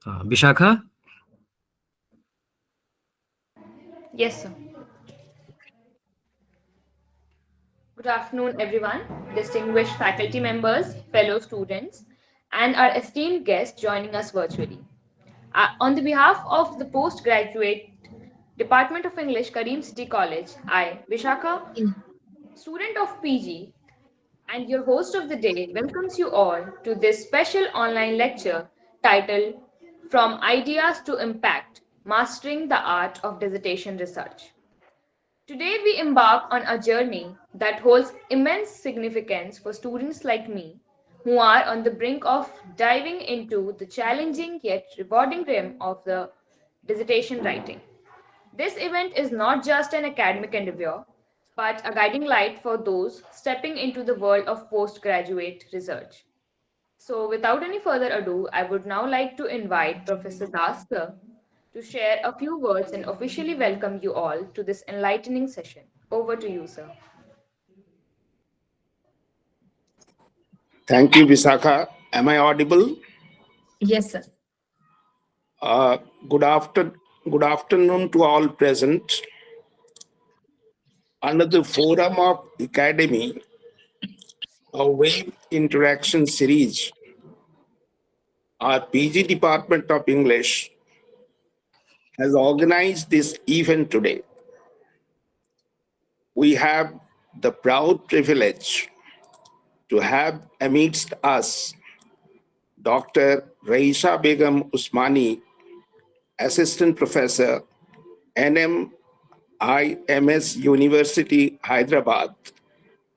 Vishakha? Yes, sir. Good afternoon, everyone, distinguished faculty members, fellow students, and our esteemed guests joining us virtually. On the behalf of the postgraduate Department of English, Kareem City College, I, Vishakha, student of PG, and your host of the day, welcomes you all to this special online lecture titled From Ideas to Impact Mastering the Art of Dissertation Research. Today, we embark on a journey that holds immense significance for students like me who are on the brink of diving into the challenging yet rewarding realm of the dissertation writing. This event is not just an academic endeavor, but a guiding light for those stepping into the world of postgraduate research. So, without any further ado, I would now like to invite Professor Das sir to share a few words and officially welcome you all to this enlightening session. Over to you, sir. Thank you, Visakha. Am I audible? Yes, sir. Uh, good after good afternoon to all present. Under the forum of Academy, a wave interaction series, our PG Department of English has organized this event today. We have the proud privilege to have amidst us Dr. Raeesabegam Usmani, Assistant Professor, NMIMS University, Hyderabad,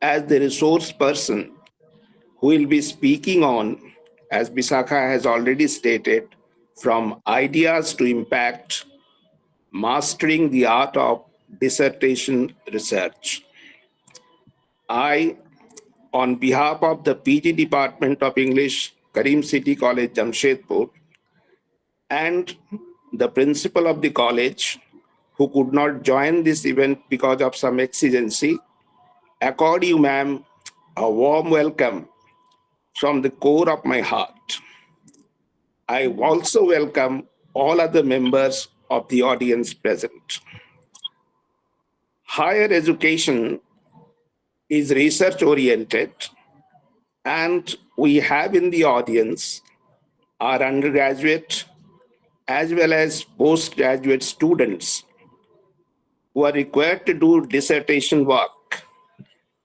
as the resource person who will be speaking on, as Bisakha has already stated, from ideas to impact, mastering the art of dissertation research. I, on behalf of the PG Department of English, Kareem City College, Jamshedpur, and the principal of the college, who could not join this event because of some exigency, accord you, ma'am, a warm welcome from the core of my heart. I also welcome all other members of the audience present. Higher education is research oriented, and we have in the audience our undergraduate as well as postgraduate students who are required to do dissertation work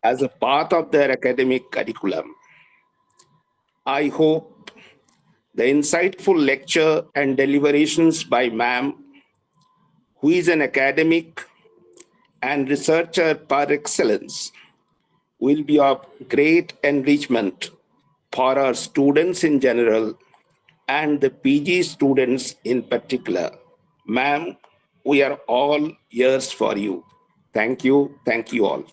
as a part of their academic curriculum. I hope the insightful lecture and deliberations by ma'am, who is an academic and researcher par excellence, will be of great enrichment for our students in general and the PG students in particular. Ma'am, we are all ears for you. Thank you. Thank you all.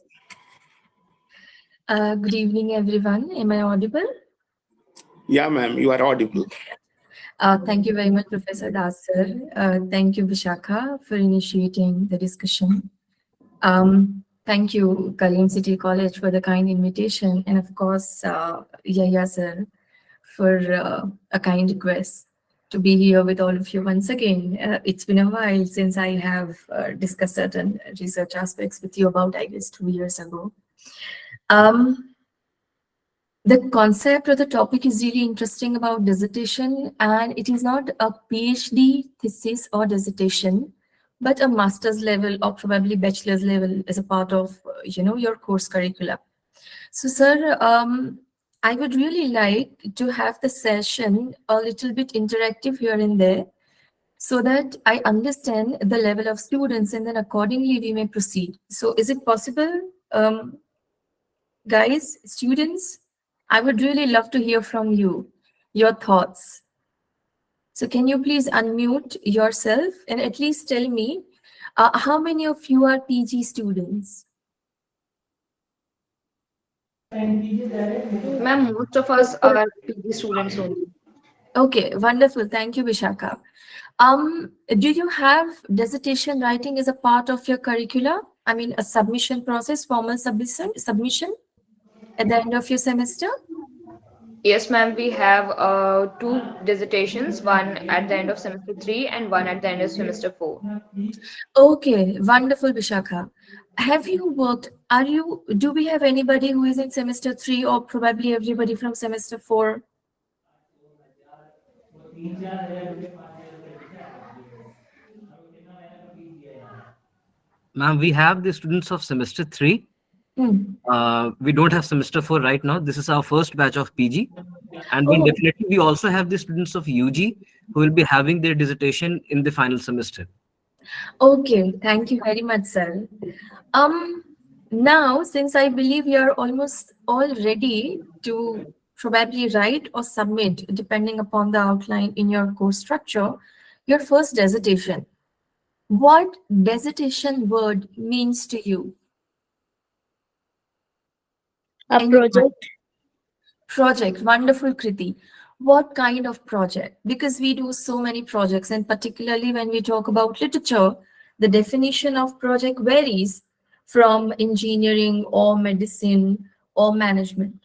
Good evening, everyone. Am I audible? Yeah, ma'am, you are audible. Thank you very much, Professor Das, sir. Thank you, Vishakha, for initiating the discussion. Thank you, Kareem City College, for the kind invitation, and of course, Yahya, sir, for a kind request to be here with all of you once again. It's been a while since I have discussed certain research aspects with you about, I guess, 2 years ago. The concept or the topic is really interesting about dissertation, and it is not a PhD thesis or dissertation, but a master's level or probably bachelor's level as a part of your course curricula. So, sir, I would really like to have the session a little bit interactive here and there, so that I understand the level of students, and then accordingly we may proceed. So, is it possible, guys, students? I would really love to hear from you, your thoughts. So can you please unmute yourself and at least tell me how many of you are PG students? Ma'am, most of us are PG students only. Okay, wonderful. Thank you, Vishakha. Do you have dissertation writing as a part of your curricula? I mean, a submission process, formal submission at the end of your semester? Yes, ma'am, we have two dissertations, one at the end of semester 3 and one at the end of semester 4. Okay, wonderful, Vishakha. Have you worked, do we have anybody who is in semester 3 or probably everybody from semester 4? Ma'am, we have the students of semester 3. Hmm. We don't have semester 4 right now. This is our first batch of PG. And we'll Oh, definitely, we also have the students of UG who will be having their dissertation in the final semester. okay. Thank you very much, sir. Um, Now, since I believe you're almost all ready to probably write or submit, depending upon the outline in your course structure, your first dissertation. What dissertation word means to you? A Anyone? project. Project, wonderful, Kriti. What kind of project? Because we do so many projects, and particularly when we talk about literature, the definition of project varies from engineering or medicine or management.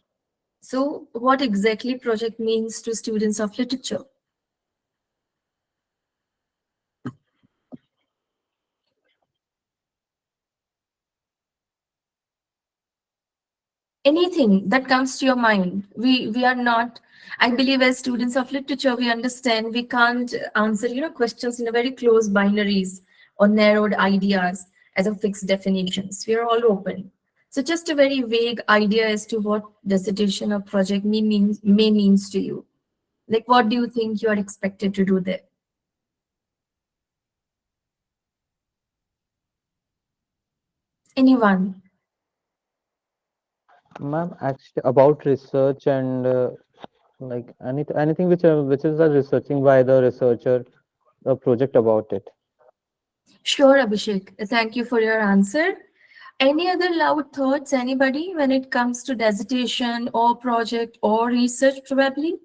So, what exactly project means to students of literature? Anything that comes to your mind. We are not, I believe, as students of literature, we understand we can't answer questions in a very close binaries or narrowed ideas as a fixed definitions. We are all open. So just a very vague idea as to what dissertation or project may means to you. Like, what do you think you are expected to do there? Anyone? Ma'am, actually about research and like anything which is a researching by the researcher, a project about it. Sure, Abhishek. Thank you for your answer. Any other loud thoughts, anybody, when it comes to dissertation or project or research, probably?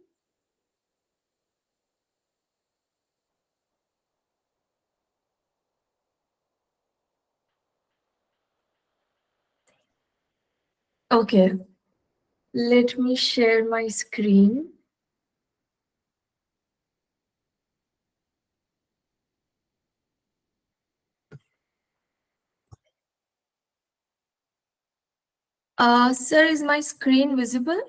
Okay, let me share my screen. Sir, is my screen visible?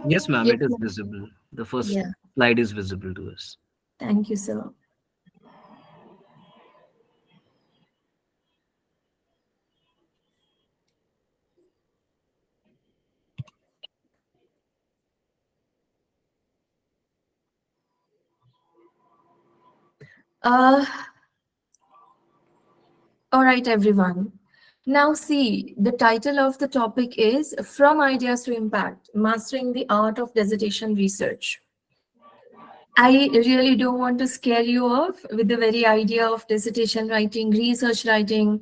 Yes, ma'am, Yes, it is ma'am. visible. The first Yeah, slide is visible to us. thank you, sir. Uh, all right, everyone. Now, see, the title of the topic is From Ideas to Impact, Mastering the Art of Dissertation Research. I really don't want to scare you off with the very idea of dissertation writing, research writing,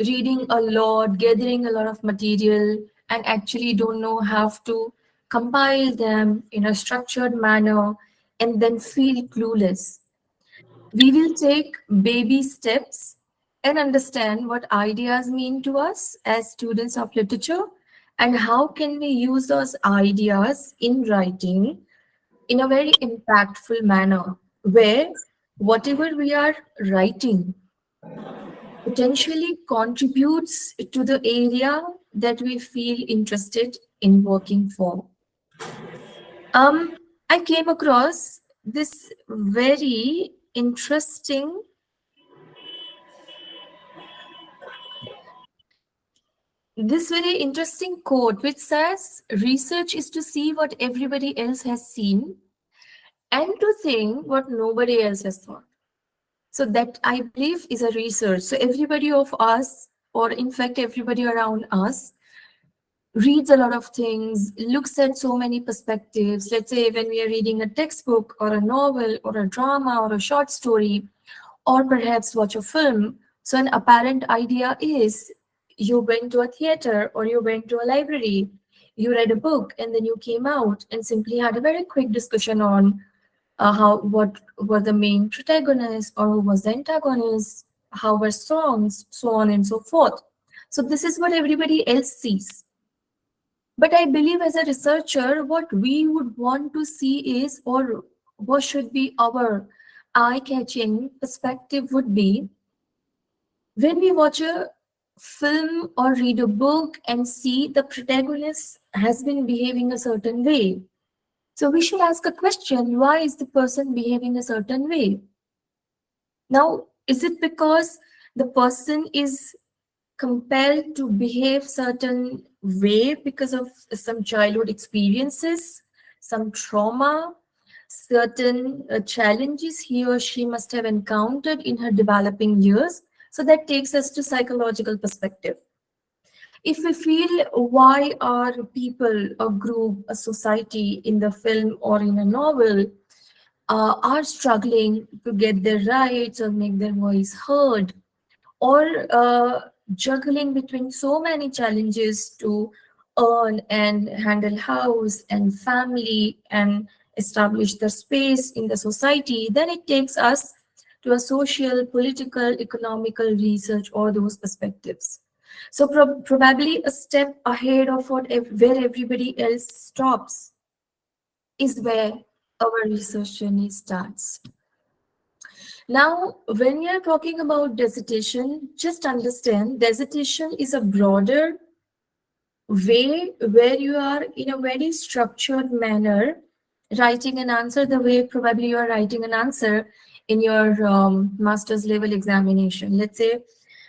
reading a lot, gathering a lot of material, and actually don't know how to compile them in a structured manner and then feel clueless. We will take baby steps and understand what ideas mean to us as students of literature and how can we use those ideas in writing in a very impactful manner where whatever we are writing potentially contributes to the area that we feel interested in working for. Um, I came across this very interesting quote which says research is to see what everybody else has seen and to think what nobody else has thought. So that I believe is a research. So everybody of us, or in fact everybody around us, reads a lot of things, looks at so many perspectives. Let's say when we are reading a textbook or a novel or a drama or a short story, or perhaps watch a film. So an apparent idea is you went to a theater or you went to a library, you read a book, and then you came out and simply had a very quick discussion on how what were the main protagonists or who was the antagonist, how were songs, so on and so forth. So this is what everybody else sees. But I believe as a researcher, what we would want to see is, or what should be our eye-catching perspective would be, when we watch a film or read a book and see the protagonist has been behaving a certain way. So we should ask a question, why is the person behaving a certain way? Now, is it because the person is compelled to behave certain way because of some childhood experiences, some trauma, certain challenges he or she must have encountered in her developing years? So that takes us to psychological perspective. If we feel why are people, a group, a society in the film or in a novel are struggling to get their rights or make their voice heard, or juggling between so many challenges to earn and handle house and family and establish the space in the society, then it takes us to a social, political, economical research or those perspectives. So probably a step ahead of where everybody else stops is where our research journey starts. Now, when we are talking about dissertation, just understand dissertation is a broader way where you are in a very structured manner writing an answer the way probably you are writing an answer in your master's level examination. Let's say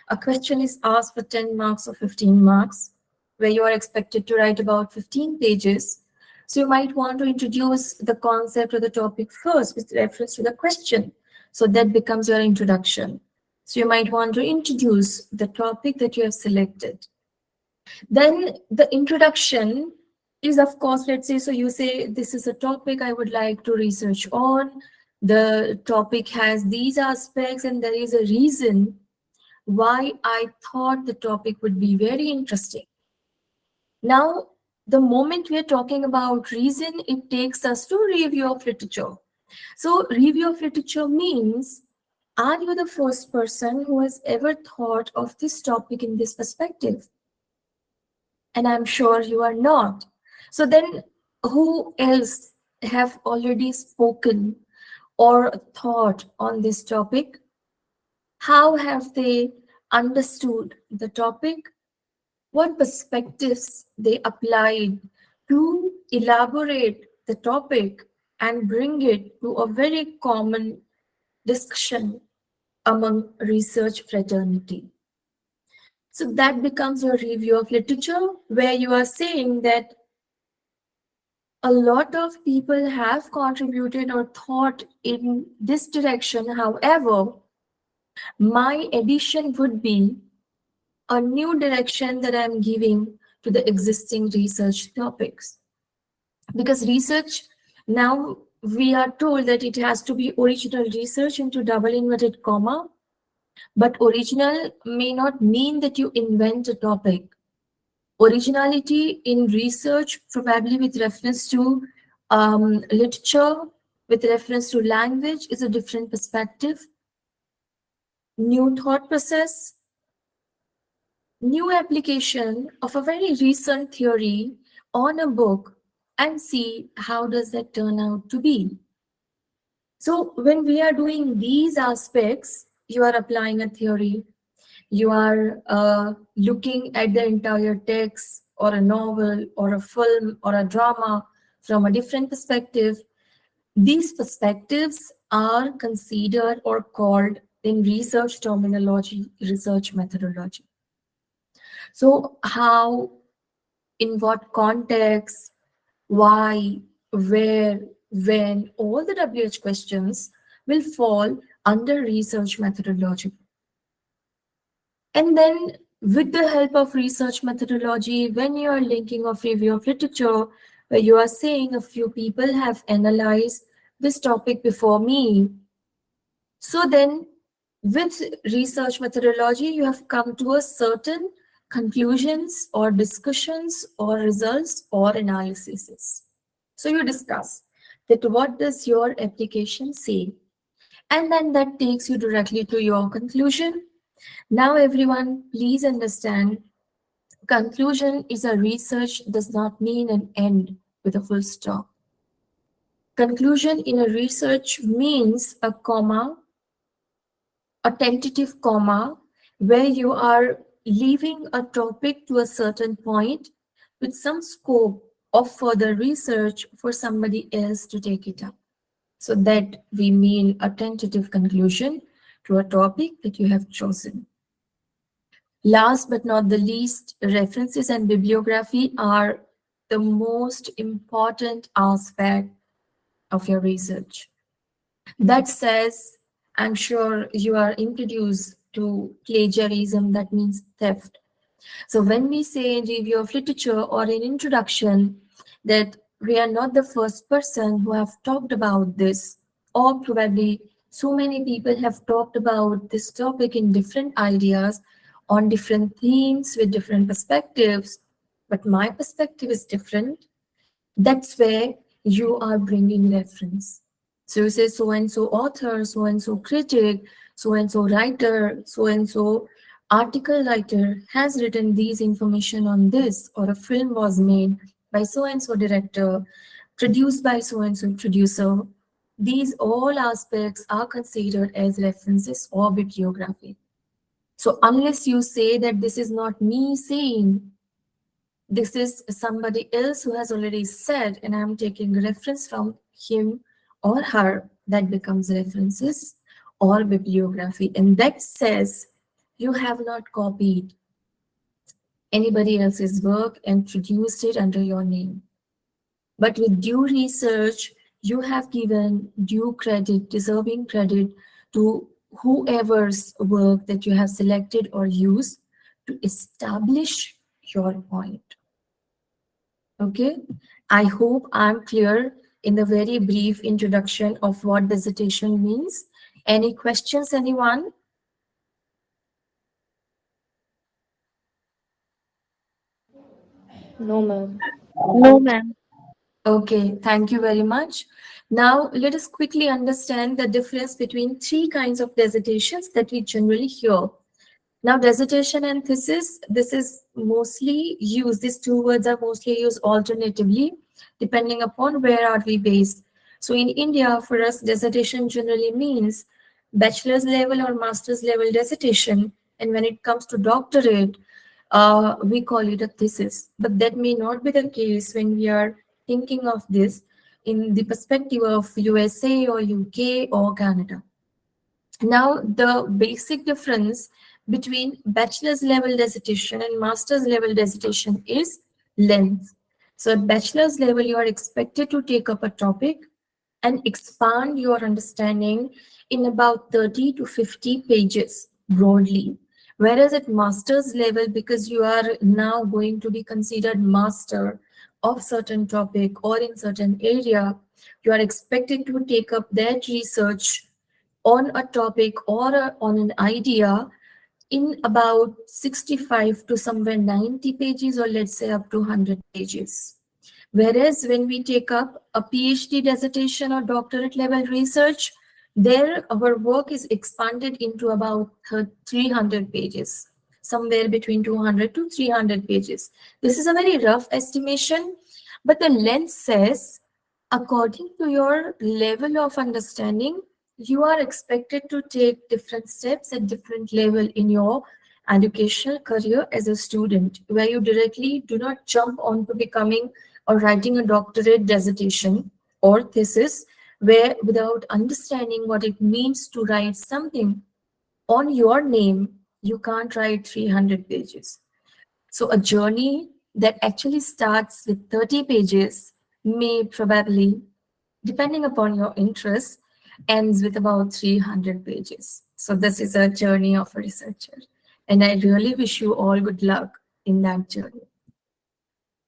a question is asked for 10 marks or 15 marks, where you are expected to write about 15 pages. So you might want to introduce the concept or the topic first with reference to the question. So that becomes your introduction. So you might want to introduce the topic that you have selected. Then the introduction is, of course, let's say, so you say, this is a topic I would like to research on. The topic has these aspects, and there is a reason why I thought the topic would be very interesting. Now, the moment we are talking about reason, it takes us to review of literature. So review of literature means, are you the first person who has ever thought of this topic in this perspective? And I'm sure you are not. So then who else have already spoken or thought on this topic? How have they understood the topic? What perspectives they applied to elaborate the topic and bring it to a very common discussion among research fraternity. So that becomes your review of literature, where you are saying that a lot of people have contributed or thought in this direction. However, my addition would be a new direction that I'm giving to the existing research topics. Because research, now we are told that it has to be original research into double inverted comma, but original may not mean that you invent a topic. Originality in research, probably with reference to literature, with reference to language, is a different perspective. New thought process, new application of a very recent theory on a book, and see how does that turn out to be. So when we are doing these aspects, you are applying a theory, you are looking at the entire text or a novel or a film or a drama from a different perspective. These perspectives are considered or called in research terminology, research methodology. So how, in what context, why, where, when, all the WH questions will fall under research methodology. And then with the help of research methodology, when you are linking of review of literature, where you are saying a few people have analyzed this topic before me. So then with research methodology, you have come to a certain conclusions or discussions or results or analyses. So you discuss that what does your application say? And then that takes you directly to your conclusion. Now everyone, please understand Conclusion is a research does not mean an end with a full stop. Conclusion in a research means a comma, a tentative comma, where you are leaving a topic to a certain point with some scope of further research for somebody else to take it up. So that we mean a tentative conclusion to a topic that you have chosen. Last but not the least, references and bibliography are the most important aspect of your research. That says, I'm sure you are introduced to plagiarism, that means theft. So when we say in review of literature or in introduction that we are not the first person who have talked about this, or probably so many people have talked about this topic in different ideas, on different themes with different perspectives, but my perspective is different, that's where you are bringing reference. So you say so and so author, so and so critic, so and so writer, so and so article writer has written these information on this, or a film was made by so and so director, produced by so and so producer. These all aspects are considered as references or bibliography. So unless you say that this is not me saying, this is somebody else who has already said, and I'm taking reference from him or her, that becomes references or bibliography. And that says you have not copied anybody else's work and produced it under your name. But with due research, you have given due credit, deserving credit to whoever's work that you have selected or used to establish your point. Okay, I hope I'm clear in the very brief introduction of what dissertation means. Any questions, anyone? No, ma'am. No, ma'am. Okay, thank you very much. Now, let us quickly understand the difference between three kinds of dissertations that we generally hear. Now, dissertation and thesis, this is mostly used, these two words are mostly used alternatively, depending upon where are we based. So in India, for us, dissertation generally means bachelor's level or master's level dissertation. And when it comes to doctorate, we call it a thesis. But that may not be the case when we are thinking of this in the perspective of USA or UK or Canada. Now, the basic difference between bachelor's level dissertation and master's level dissertation is length. So at bachelor's level, you are expected to take up a topic and expand your understanding in about 30 to 50 pages broadly. Whereas at master's level, because you are now going to be considered master of certain topic or in certain area, you are expected to take up that research on a topic or on an idea in about 65 to somewhere 90 pages, or let's say up to 100 pages. Whereas when we take up a PhD dissertation or doctorate level research, there our work is expanded into about 300 pages, somewhere between 200 to 300 pages. This is a very rough estimation, but the length says, according to your level of understanding, you are expected to take different steps at different level in your educational career as a student, where you directly do not jump onto becoming or writing a doctorate dissertation or thesis, where without understanding what it means to write something on your name, you can't write 300 pages. So a journey that actually starts with 30 pages may probably, depending upon your interest, ends with about 300 pages. So this is a journey of a researcher. And I really wish you all good luck in that journey.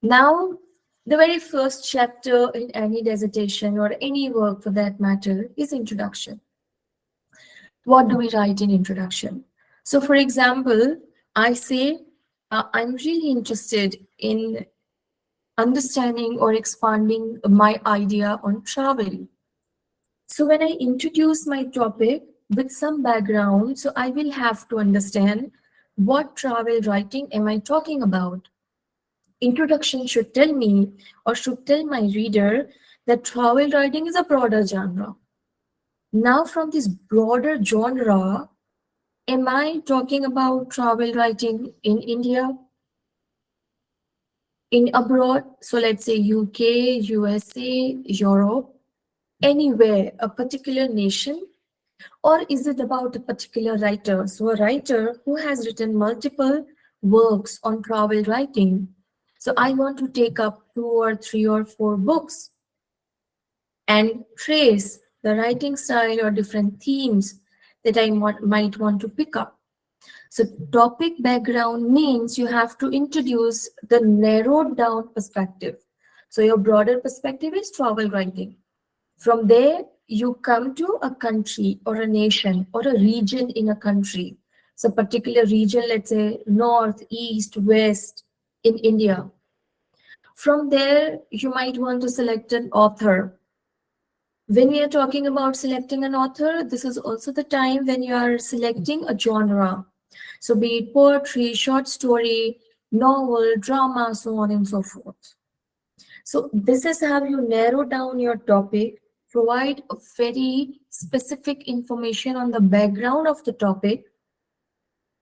Now, the very first chapter in any dissertation or any work for that matter is introduction. What do we write in introduction? So for example, I say, I'm really interested in understanding or expanding my idea on travel. So when I introduce my topic with some background, so I will have to understand what travel writing am I talking about? Introduction should tell me or should tell my reader that travel writing is a broader genre. Now, from this broader genre, am I talking about travel writing in India, in abroad? So let's say UK, USA, Europe, anywhere, a particular nation, or is it about a particular writer? So a writer who has written multiple works on travel writing. So I want to take up 2 or 3 or 4 books and trace the writing style or different themes that I might want to pick up. So topic background means you have to introduce the narrowed down perspective. So your broader perspective is travel writing. From there, you come to a country or a nation or a region in a country. So particular region, let's say north, east, west in India. From there, you might want to select an author. When we are talking about selecting an author, this is also the time when you are selecting a genre. So be it poetry, short story, novel, drama, so on and so forth. So this is how you narrow down your topic, provide a very specific information on the background of the topic,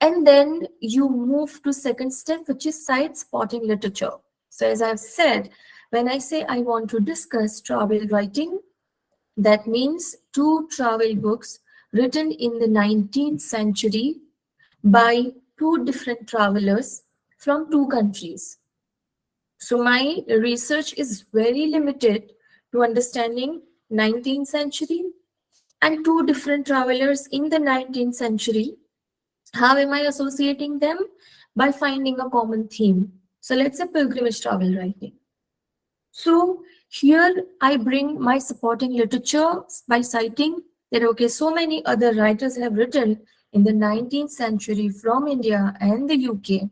and then you move to second step, which is site spotting literature. So as I've said, when I say I want to discuss travel writing, that means 2 travel books written in the 19th century by 2 different travelers from 2 countries. So my research is very limited to understanding 19th century and 2 different travelers in the 19th century. How am I associating them? By finding a common theme. So let's say pilgrimage travel writing. So here I bring my supporting literature by citing that, okay, so many other writers have written in the 19th century from India and the UK.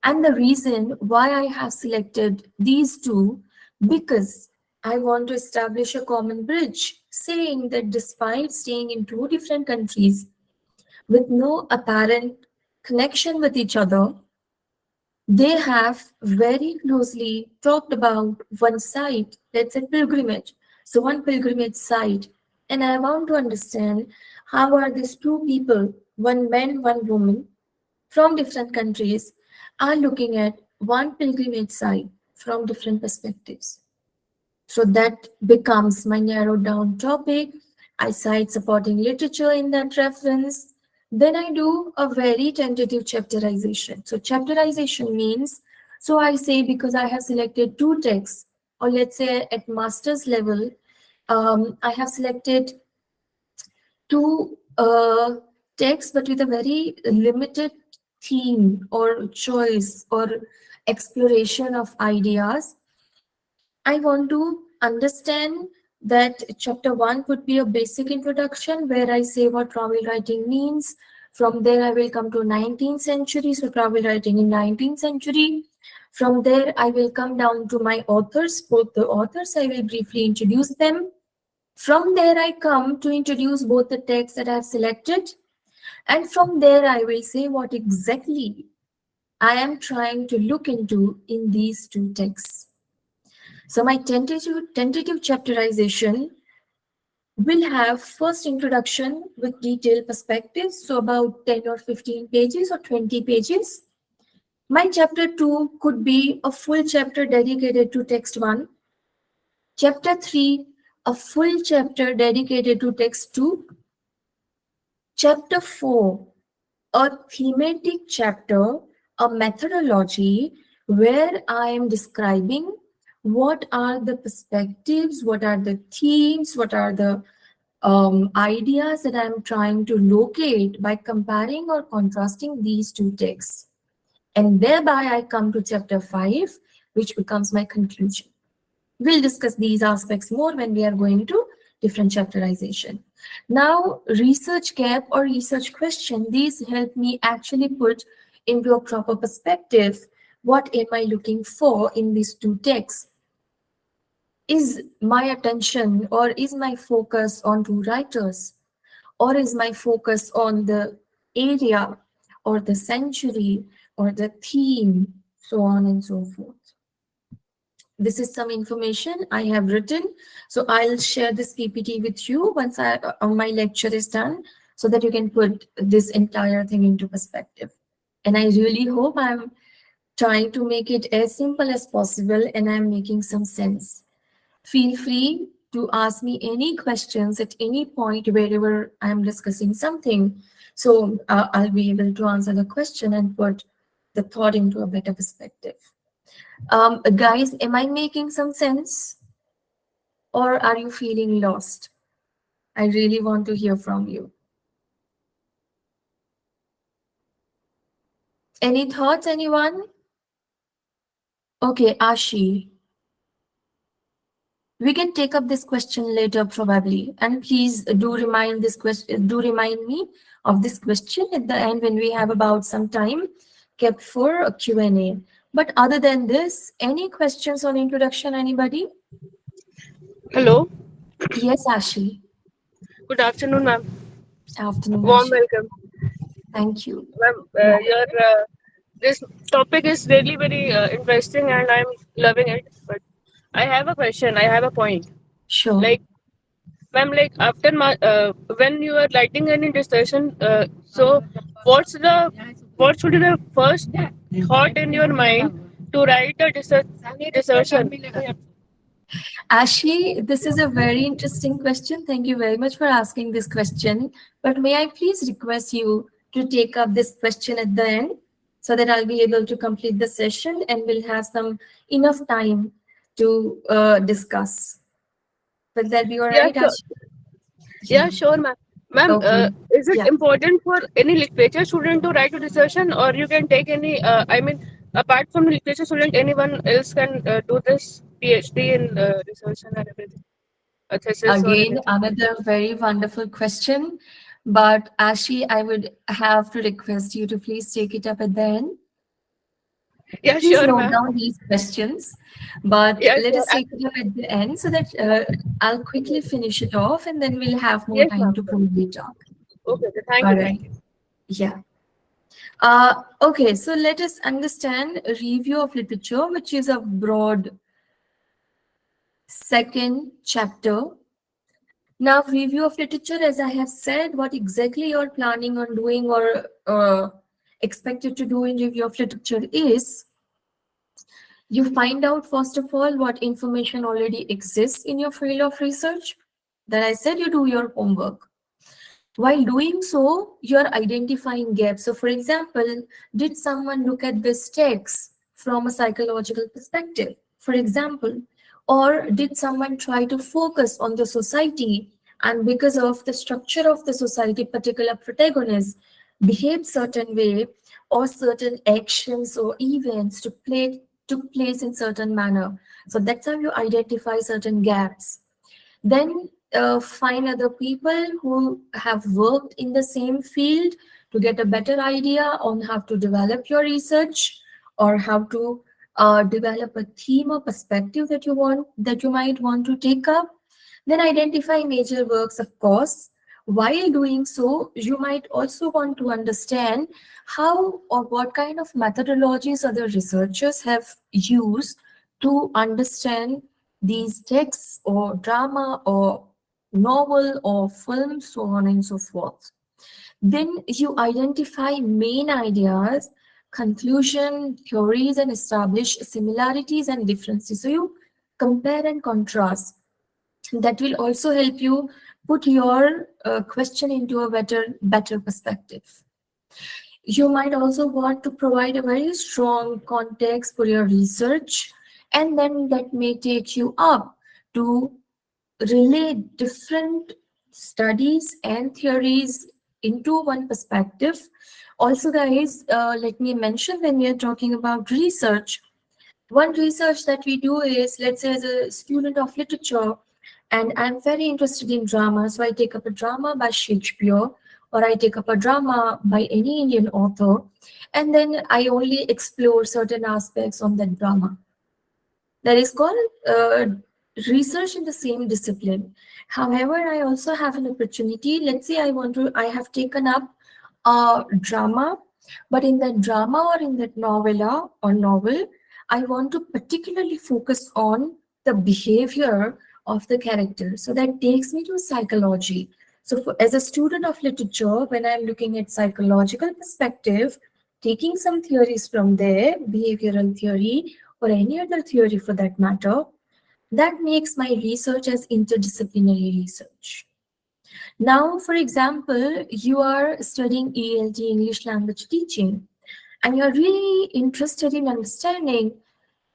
And the reason why I have selected these 2, because I want to establish a common bridge, saying that despite staying in 2 different countries with no apparent connection with each other, they have very closely talked about one site, let's say pilgrimage. So one pilgrimage site. And I want to understand how are these 2 people, one man, one woman, from different countries, are looking at one pilgrimage site from different perspectives. So that becomes my narrowed down topic. I cite supporting literature in that reference. Then I do a very tentative chapterization. So chapterization means, so I say because I have selected 2 texts, or let's say at master's level, I have selected 2 texts, but with a very limited theme or choice or exploration of ideas. I want to understand that chapter 1 could be a basic introduction where I say what travel writing means. From there, I will come to 19th century, so travel writing in 19th century. From there, I will come down to my authors, both the authors, I will briefly introduce them. From there, I come to introduce both the texts that I have selected. And from there, I will say what exactly I am trying to look into in these 2 texts. So my tentative chapterization will have first introduction with detailed perspectives, so about 10 or 15 pages or 20 pages. My chapter 2 could be a full chapter dedicated to text 1. Chapter 3, a full chapter dedicated to text 2. Chapter 4, a thematic chapter, a methodology where I am describing what are the perspectives, what are the themes, what are the ideas that I'm trying to locate by comparing or contrasting these 2 texts. And thereby I come to chapter 5, which becomes my conclusion. We'll discuss these aspects more when we are going to different chapterization. Now, research gap or research question, these help me actually put into a proper perspective, what am I looking for in these 2 texts? Is my attention or is my focus on 2 writers? Or is my focus on the area or the century or the theme, so on and so forth. This is some information I have written. So I'll share this PPT with you once my lecture is done, so that you can put this entire thing into perspective. And I really hope I'm trying to make it as simple as possible and I'm making some sense. Feel free to ask me any questions at any point wherever I'm discussing something. So I'll be able to answer the question and put the thought into a better perspective. Guys, am I making some sense? Or are you feeling lost? I really want to hear from you. Any thoughts, anyone? Okay, Ashi. We can take up this question later probably. And please do remind me of this question at the end when we have about some time kept for a Q&A. But other than this, any questions on introduction, anybody? Hello. Yes, Ashi. Good afternoon, ma'am. Afternoon, Warm Ashi. welcome, Thank you. ma'am. This topic is really very interesting, and I'm loving it. But I have a question. I have a point. Sure. Like, ma'am, like after when you are writing any dissertation, so what should be the first thought in your mind to write a dissertation? Ashi, this is a very interesting question. Thank you very much for asking this question. But may I please request you to take up this question at the end so that I'll be able to complete the session and we'll have some enough time to discuss. Will that be all Yeah, right, sure. Ashi? Yeah, sure, ma'am. Ma'am, Okay. is it Yeah. important for any literature student to write a dissertation, or you can take any? I mean, apart from literature student, anyone else can do this PhD in dissertation and everything, a thesis or Again, anything. another very wonderful question. But Ashi, I would have to request you to please take it up at the end. Yeah, Please sure, note ma'am. down these questions, but Yeah, let sure. us take it up at the end so that I'll quickly finish it off and then we'll have more Yes, time ma'am. to probably talk. Okay, okay. Thank All you. right. Thank you. Yeah. Okay, so let us understand a review of literature, which is a broad second chapter. Now, review of literature, as I have said, what exactly you're planning on doing or expected to do in review of literature is you find out, first of all, what information already exists in your field of research. That I said you do your homework. While doing so, you're identifying gaps. So, for example, did someone look at this text from a psychological perspective, for example? Or did someone try to focus on the society and because of the structure of the society, particular protagonists behaved certain way or certain actions or events took place in certain manner. So that's how you identify certain gaps. Then find other people who have worked in the same field to get a better idea on how to develop your research or how to develop a theme or perspective that you might want to take up. Then identify major works, of course. While doing so, you might also want to understand how or what kind of methodologies other researchers have used to understand these texts or drama or novel or film, so on and so forth. Then you identify main ideas, conclusion, theories, and establish similarities and differences. So you compare and contrast. That will also help you put your question into a better perspective. You might also want to provide a very strong context for your research, and then that may take you up to relate different studies and theories into one perspective. Also, guys, let me mention when we are talking about research, one research that we do is, let's say, as a student of literature, and I'm very interested in drama, so I take up a drama by Shakespeare, or I take up a drama by any Indian author, and then I only explore certain aspects on that drama. That is called research in the same discipline. However, I also have an opportunity. Let's say I have taken up a drama But in that drama or in that novella or novel, I want to particularly focus on the behavior of the character. So that takes me to psychology. So as a student of literature, when I'm looking at psychological perspective, taking some theories from there, behavioral theory or any other theory for that matter, that makes my research as interdisciplinary research. Now, for example, you are studying ELT, English language teaching, and you're really interested in understanding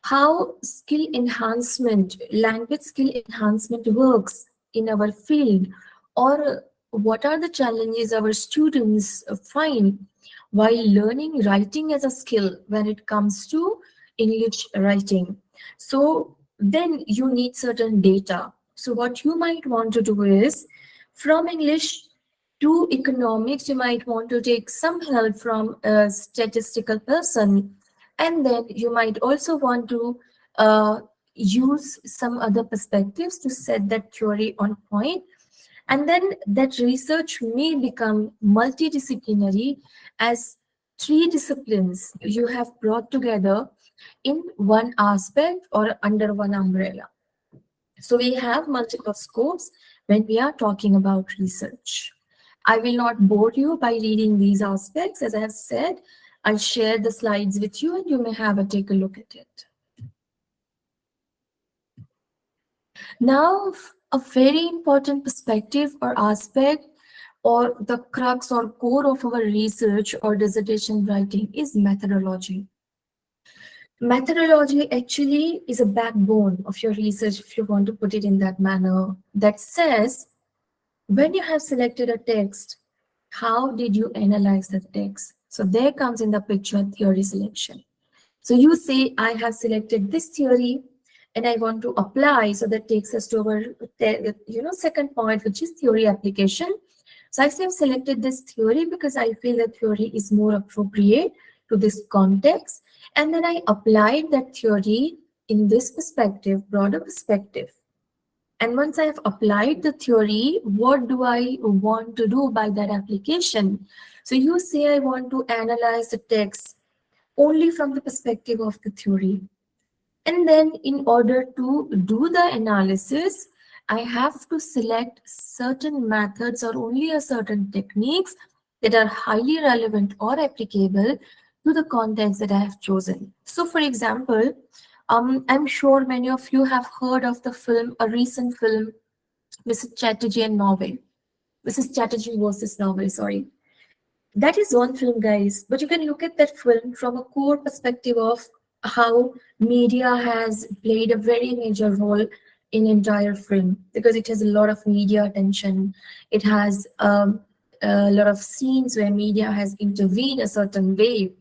how skill enhancement, language skill enhancement works in our field, or what are the challenges our students find while learning writing as a skill when it comes to English writing. So then you need certain data. So what you might want to do is from English to economics, you might want to take some help from a statistical person, and then you might also want to use some other perspectives to set that theory on point. And then that research may become multidisciplinary as three disciplines you have brought together in one aspect or under one umbrella. So we have multiple scopes when we are talking about research. I will not bore you by reading these aspects. As I have said, I'll share the slides with you and you may have a take a look at it. Now, a very important perspective or aspect or the crux or core of our research or dissertation writing is methodology. Methodology actually is a backbone of your research, if you want to put it in that manner, that says when you have selected a text, how did you analyze the text? So there comes in the picture theory selection. So you say, I have selected this theory and I want to apply. So that takes us to our second point, which is theory application. So I say I've selected this theory because I feel that theory is more appropriate to this context. And then I applied that theory in this perspective, broader perspective. And once I have applied the theory, what do I want to do by that application? So you say I want to analyze the text only from the perspective of the theory. And then in order to do the analysis, I have to select certain methods or only a certain techniques that are highly relevant or applicable to the context that I have chosen. So for example, I'm sure many of you have heard of the film, a recent film, Mrs. Chatterjee and Norway. Mrs. Chatterjee versus Norway, sorry. That is one film, guys, but you can look at that film from a core perspective of how media has played a very major role in entire film because it has a lot of media attention. It has a lot of scenes where media has intervened a certain way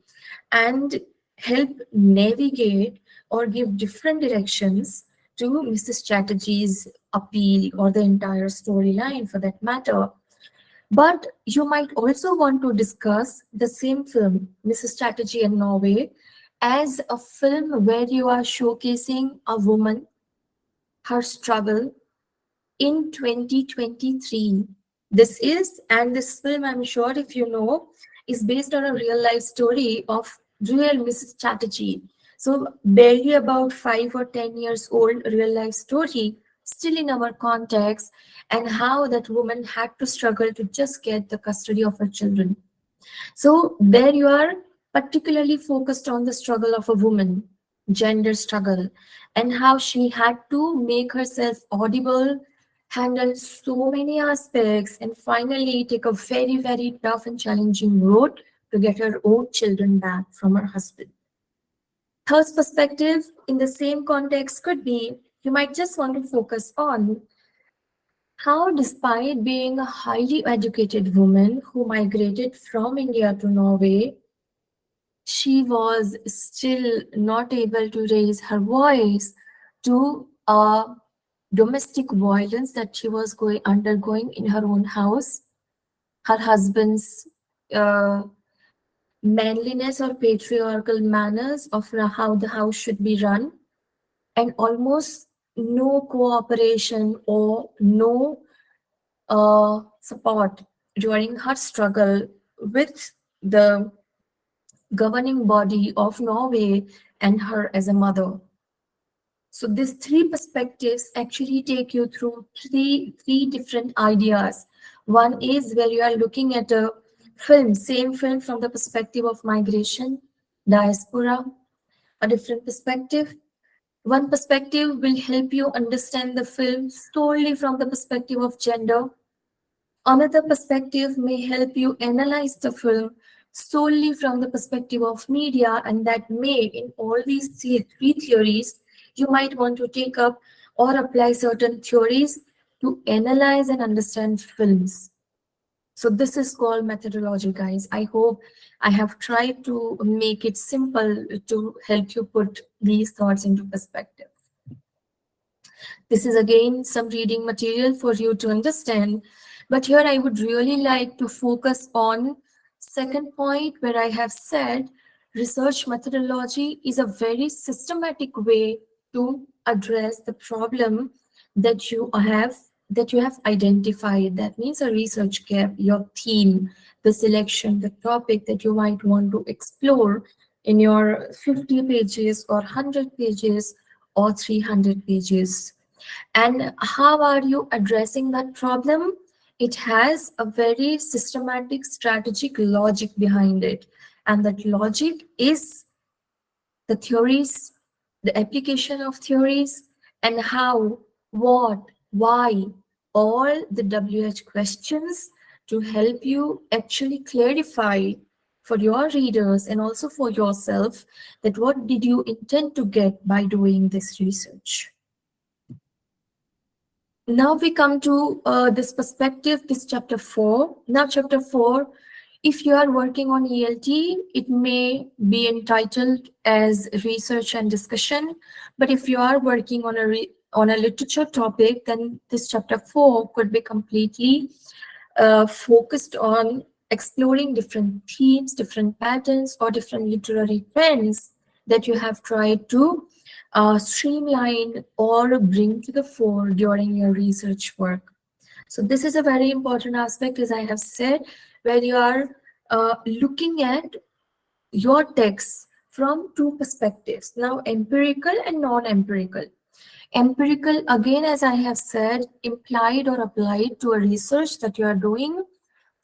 and help navigate or give different directions to Mrs. Chatterjee's appeal or the entire storyline for that matter. But you might also want to discuss the same film, Mrs. Chatterjee and Norway, as a film where you are showcasing a woman, her struggle in 2023. This film, I'm sure if you know, is based on a real life story of real Mrs. Chatterjee. So barely about 5 or 10 years old real life story, still in our context, and how that woman had to struggle to just get the custody of her children. So there you are particularly focused on the struggle of a woman, gender struggle, and how she had to make herself audible, handle so many aspects, and finally take a very, very tough and challenging road to get her own children back from her husband. Her perspective in the same context could be you might just want to focus on how, despite being a highly educated woman who migrated from India to Norway, she was still not able to raise her voice to domestic violence that she was undergoing in her own house. Her husband's manliness or patriarchal manners of how the house should be run, and almost no cooperation or no support during her struggle with the governing body of Norway and her as a mother. So these three perspectives actually take you through three different ideas. One is where you are looking at a film, same film from the perspective of migration, diaspora, a different perspective. One perspective will help you understand the film solely from the perspective of gender. Another perspective may help you analyze the film solely from the perspective of media, and that may, in all these three theories, you might want to take up or apply certain theories to analyze and understand films. So this is called methodology, guys. I hope I have tried to make it simple to help you put these thoughts into perspective. This is again some reading material for you to understand. But here I would really like to focus on second point where I have said research methodology is a very systematic way to address the problem that you have identified. That means a research gap, your theme, the selection, the topic that you might want to explore in your 50 pages or 100 pages or 300 pages. And how are you addressing that problem? It has a very systematic strategic logic behind it. And that logic is the theories, the application of theories, and how, what, why, all the WH questions to help you actually clarify for your readers and also for yourself that what did you intend to get by doing this research. Now we come to this perspective, this chapter 4. Now chapter 4, if you are working on ELT, it may be entitled as research and discussion. But if you are working on a literature topic, then this chapter 4 could be completely focused on exploring different themes, different patterns, or different literary trends that you have tried to streamline or bring to the fore during your research work. So this is a very important aspect, as I have said, where you are looking at your text from two perspectives, now empirical and non-empirical. Empirical, again, as I have said, implied or applied to a research that you are doing,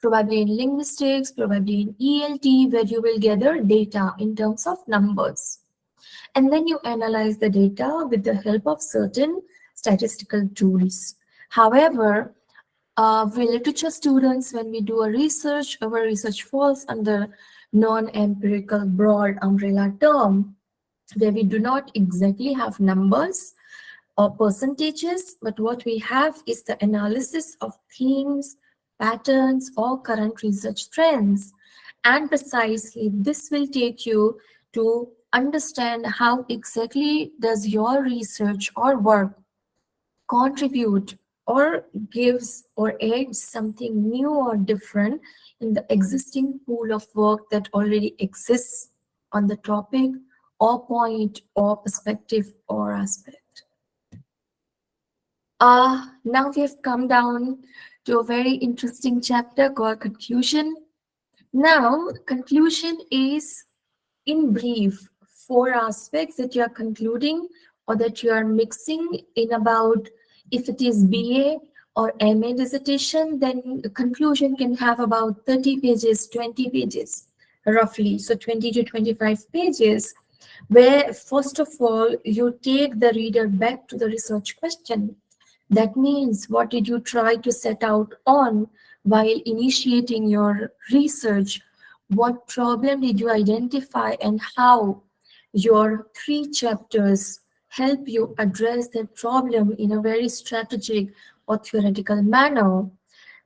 probably in linguistics, probably in ELT, where you will gather data in terms of numbers. And then you analyze the data with the help of certain statistical tools. However, we literature students, when we do a research, our research falls under non-empirical broad umbrella term, where we do not exactly have numbers or percentages, but what we have is the analysis of themes, patterns, or current research trends. And precisely this will take you to understand how exactly does your research or work contribute or gives or adds something new or different in the existing pool of work that already exists on the topic or point or perspective or aspect. Now we have come down to a very interesting chapter called conclusion. Now, conclusion is, in brief, 4 aspects that you are concluding or that you are mixing in about, if it is BA or MA dissertation, then the conclusion can have about 30 pages, 20 pages, roughly. So 20 to 25 pages, where first of all, you take the reader back to the research question. That means, what did you try to set out on while initiating your research? What problem did you identify, and how your 3 chapters help you address that problem in a very strategic or theoretical manner?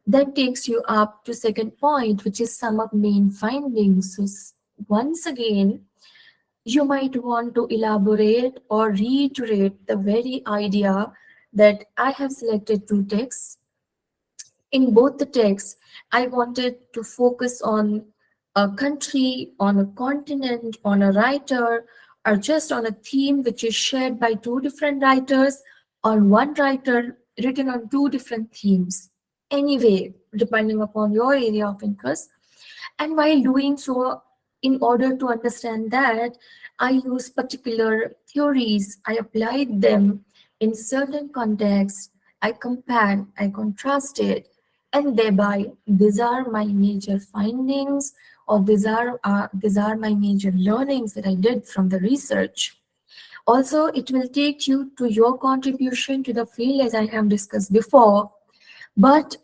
That takes you up to second point, which is sum up main findings. So once again, you might want to elaborate or reiterate the very idea that I have selected 2 texts. In both the texts, I wanted to focus on a country, on a continent, on a writer, or just on a theme which is shared by 2 different writers, or one writer written on 2 different themes. Anyway, depending upon your area of interest. And while doing so, in order to understand that, I use particular theories, I applied them in certain contexts, I compared, I contrasted, and thereby these are my major findings, or these are my major learnings that I did from the research. Also, it will take you to your contribution to the field as I have discussed before. But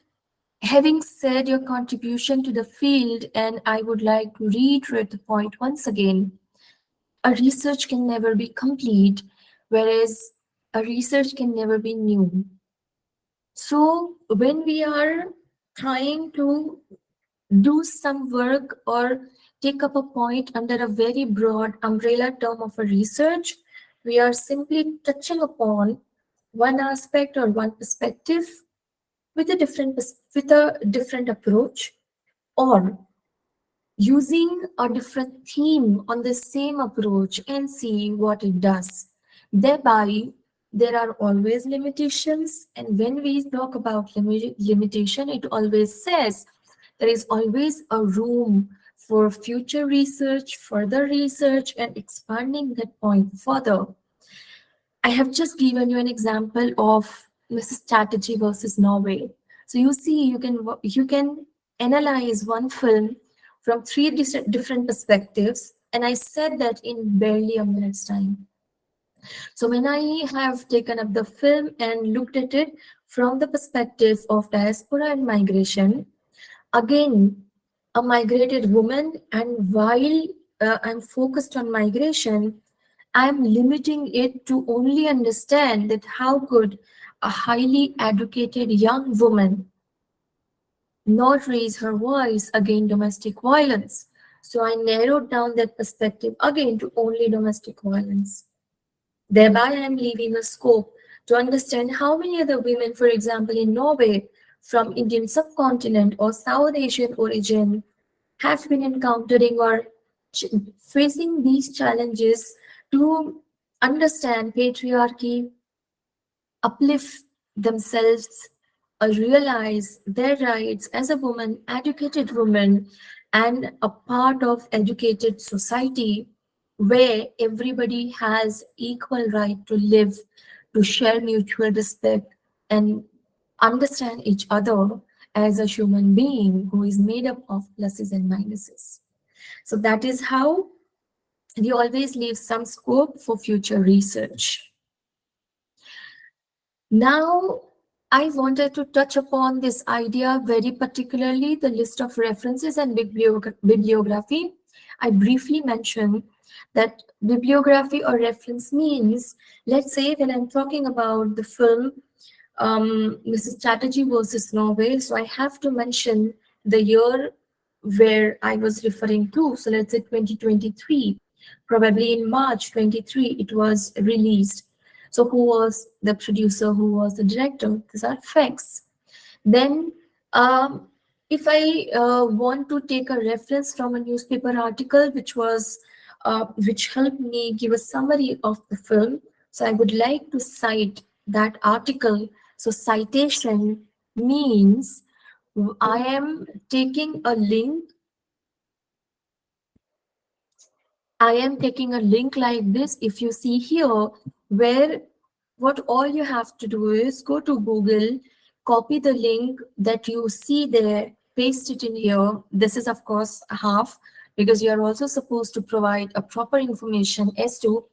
having said your contribution to the field, and I would like to reiterate the point once again, a research can never be complete, whereas a research can never be new. So when we are trying to do some work or take up a point under a very broad umbrella term of a research, we are simply touching upon one aspect or one perspective with a different approach, or using a different theme on the same approach and see what it does. Thereby, there are always limitations, and when we talk about limitation, it always says there is always a room for future research, further research, and expanding that point further. I have just given you an example of Mrs. Chatterjee versus Norway. So you see, you can analyze one film from three different perspectives, and I said that in barely a minute's time. So when I have taken up the film and looked at it from the perspective of diaspora and migration, again, a migrated woman, and while I'm focused on migration, I'm limiting it to only understand that how could a highly educated young woman not raise her voice against domestic violence. So I narrowed down that perspective again to only domestic violence. Thereby, I am leaving a scope to understand how many other women, for example, in Norway, from Indian subcontinent or South Asian origin, have been encountering or facing these challenges to understand patriarchy, uplift themselves, realize their rights as a woman, educated woman, and a part of educated society where everybody has equal right to live, to share mutual respect, and understand each other as a human being who is made up of pluses and minuses. So that is how we always leave some scope for future research. Now, I wanted to touch upon this idea very particularly, the list of references and bibliography. I briefly mentioned that bibliography or reference means, let's say when I'm talking about the film Mrs. Chatterjee versus Norway, so I have to mention the year where I was referring to. So let's say 2023, probably in March 23, it was released. So who was the producer, who was the director? These are facts. Then if I want to take a reference from a newspaper article which helped me give a summary of the film, so I would like to cite that article. So citation means I am taking a link. I am taking a link like this. If you see here, where what all you have to do is go to Google, copy the link that you see there, paste it in here. This is of course half, because you are also supposed to provide a proper information as to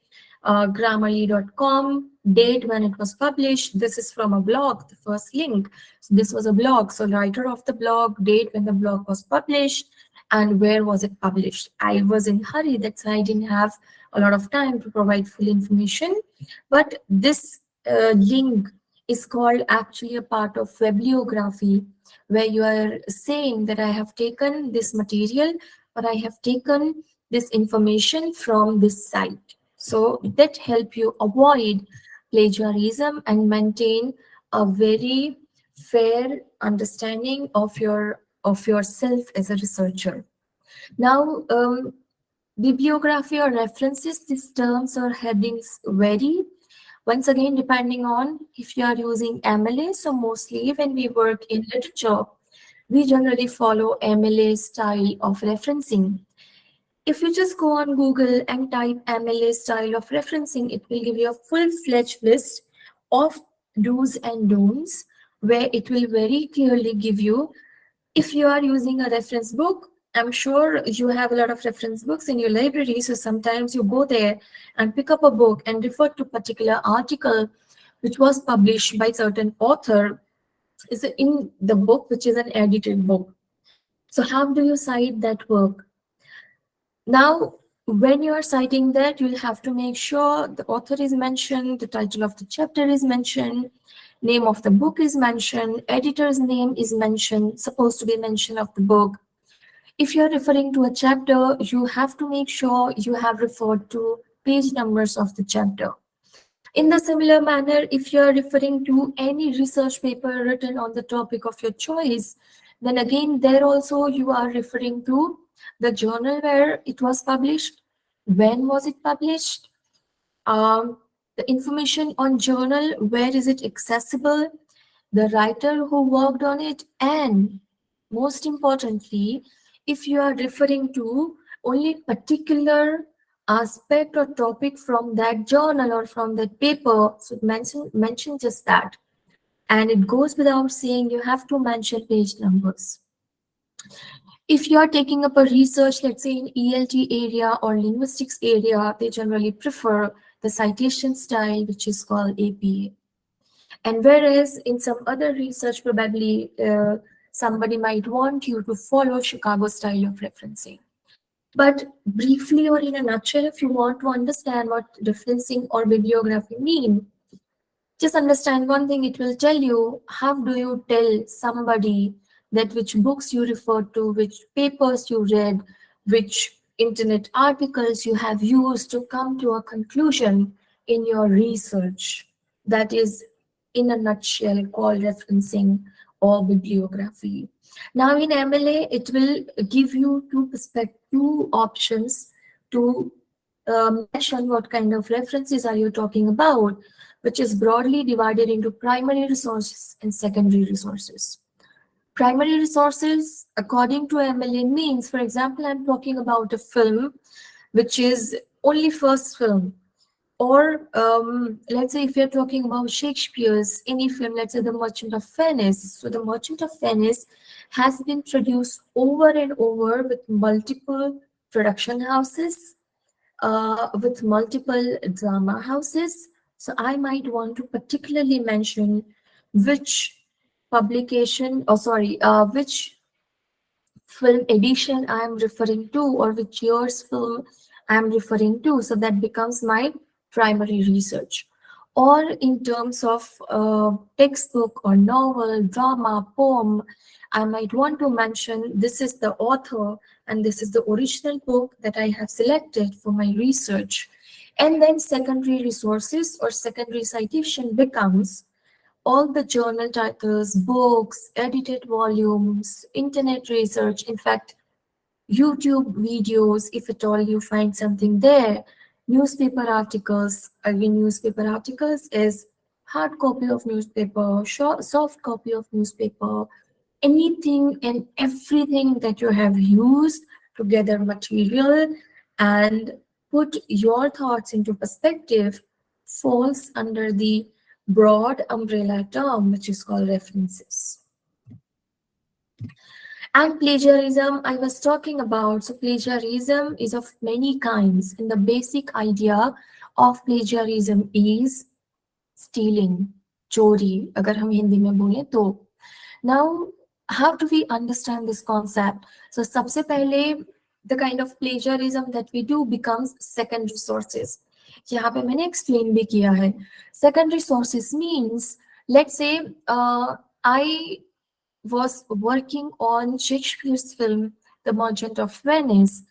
grammarly.com, date when it was published. This is from a blog, the first link. So this was a blog. So writer of the blog, date when the blog was published, and where was it published. I was in hurry, that's why I didn't have a lot of time to provide full information. But this link is called actually a part of bibliography, where you are saying that I have taken this material, or I have taken this information from this site. So that help you avoid plagiarism and maintain a very fair understanding of yourself as a researcher. Now, bibliography or references, these terms or headings vary. Once again, depending on if you are using MLA, so mostly when we work in literature, we generally follow MLA style of referencing. If you just go on Google and type MLA style of referencing, it will give you a full-fledged list of do's and don'ts, where it will very clearly give you, if you are using a reference book, I'm sure you have a lot of reference books in your library. So sometimes you go there and pick up a book and refer to particular article which was published by certain author is in the book, which is an edited book. So how do you cite that work? Now, when you are citing that, you'll have to make sure the author is mentioned, the title of the chapter is mentioned, name of the book is mentioned, editor's name is mentioned, supposed to be mention of the book. If you're referring to a chapter, you have to make sure you have referred to page numbers of the chapter. In the similar manner, if you're referring to any research paper written on the topic of your choice, then again, there also you are referring to the journal where it was published, when was it published, the information on journal, where is it accessible, the writer who worked on it, and most importantly, if you are referring to only particular aspect or topic from that journal or from that paper, so mention just that. And it goes without saying, you have to mention page numbers. If you are taking up a research, let's say in ELT area or linguistics area, they generally prefer the citation style, which is called APA. And whereas in some other research, probably somebody might want you to follow Chicago style of referencing. But briefly or in a nutshell, if you want to understand what referencing or bibliography mean, just understand one thing, it will tell you how do you tell somebody that which books you refer to, which papers you read, which internet articles you have used to come to a conclusion in your research. That is in a nutshell called referencing or bibliography. Now in MLA, it will give you two options to mention what kind of references are you talking about, which is broadly divided into primary resources and secondary resources. Primary resources, according to MLA, means, for example, I'm talking about a film, which is only first film. Or let's say if you're talking about Shakespeare's any film, let's say The Merchant of Venice. So The Merchant of Venice has been produced over and over with multiple production houses, with multiple drama houses. So I might want to particularly mention which publication, or sorry, which film edition I am referring to, or which year's film I am referring to. So that becomes my primary research. Or in terms of textbook or novel, drama, poem, I might want to mention this is the author and this is the original book that I have selected for my research. And then secondary resources or secondary citation becomes all the journal titles, books, edited volumes, internet research, in fact, YouTube videos, if at all you find something there, newspaper articles. Again, newspaper articles is hard copy of newspaper, soft copy of newspaper, anything and everything that you have used to gather material and put your thoughts into perspective falls under the broad umbrella term, which is called references. And plagiarism, I was talking about. So plagiarism is of many kinds. And the basic idea of plagiarism is stealing, chori, agar hum Hindi mein bole to. Now, how do we understand this concept? So sabse pehle, the kind of plagiarism that we do becomes secondary sources. यहाँ पे मैंने explain भी किया है. Secondary sources means, let's say I was working on Shakespeare's film, The Merchant of Venice.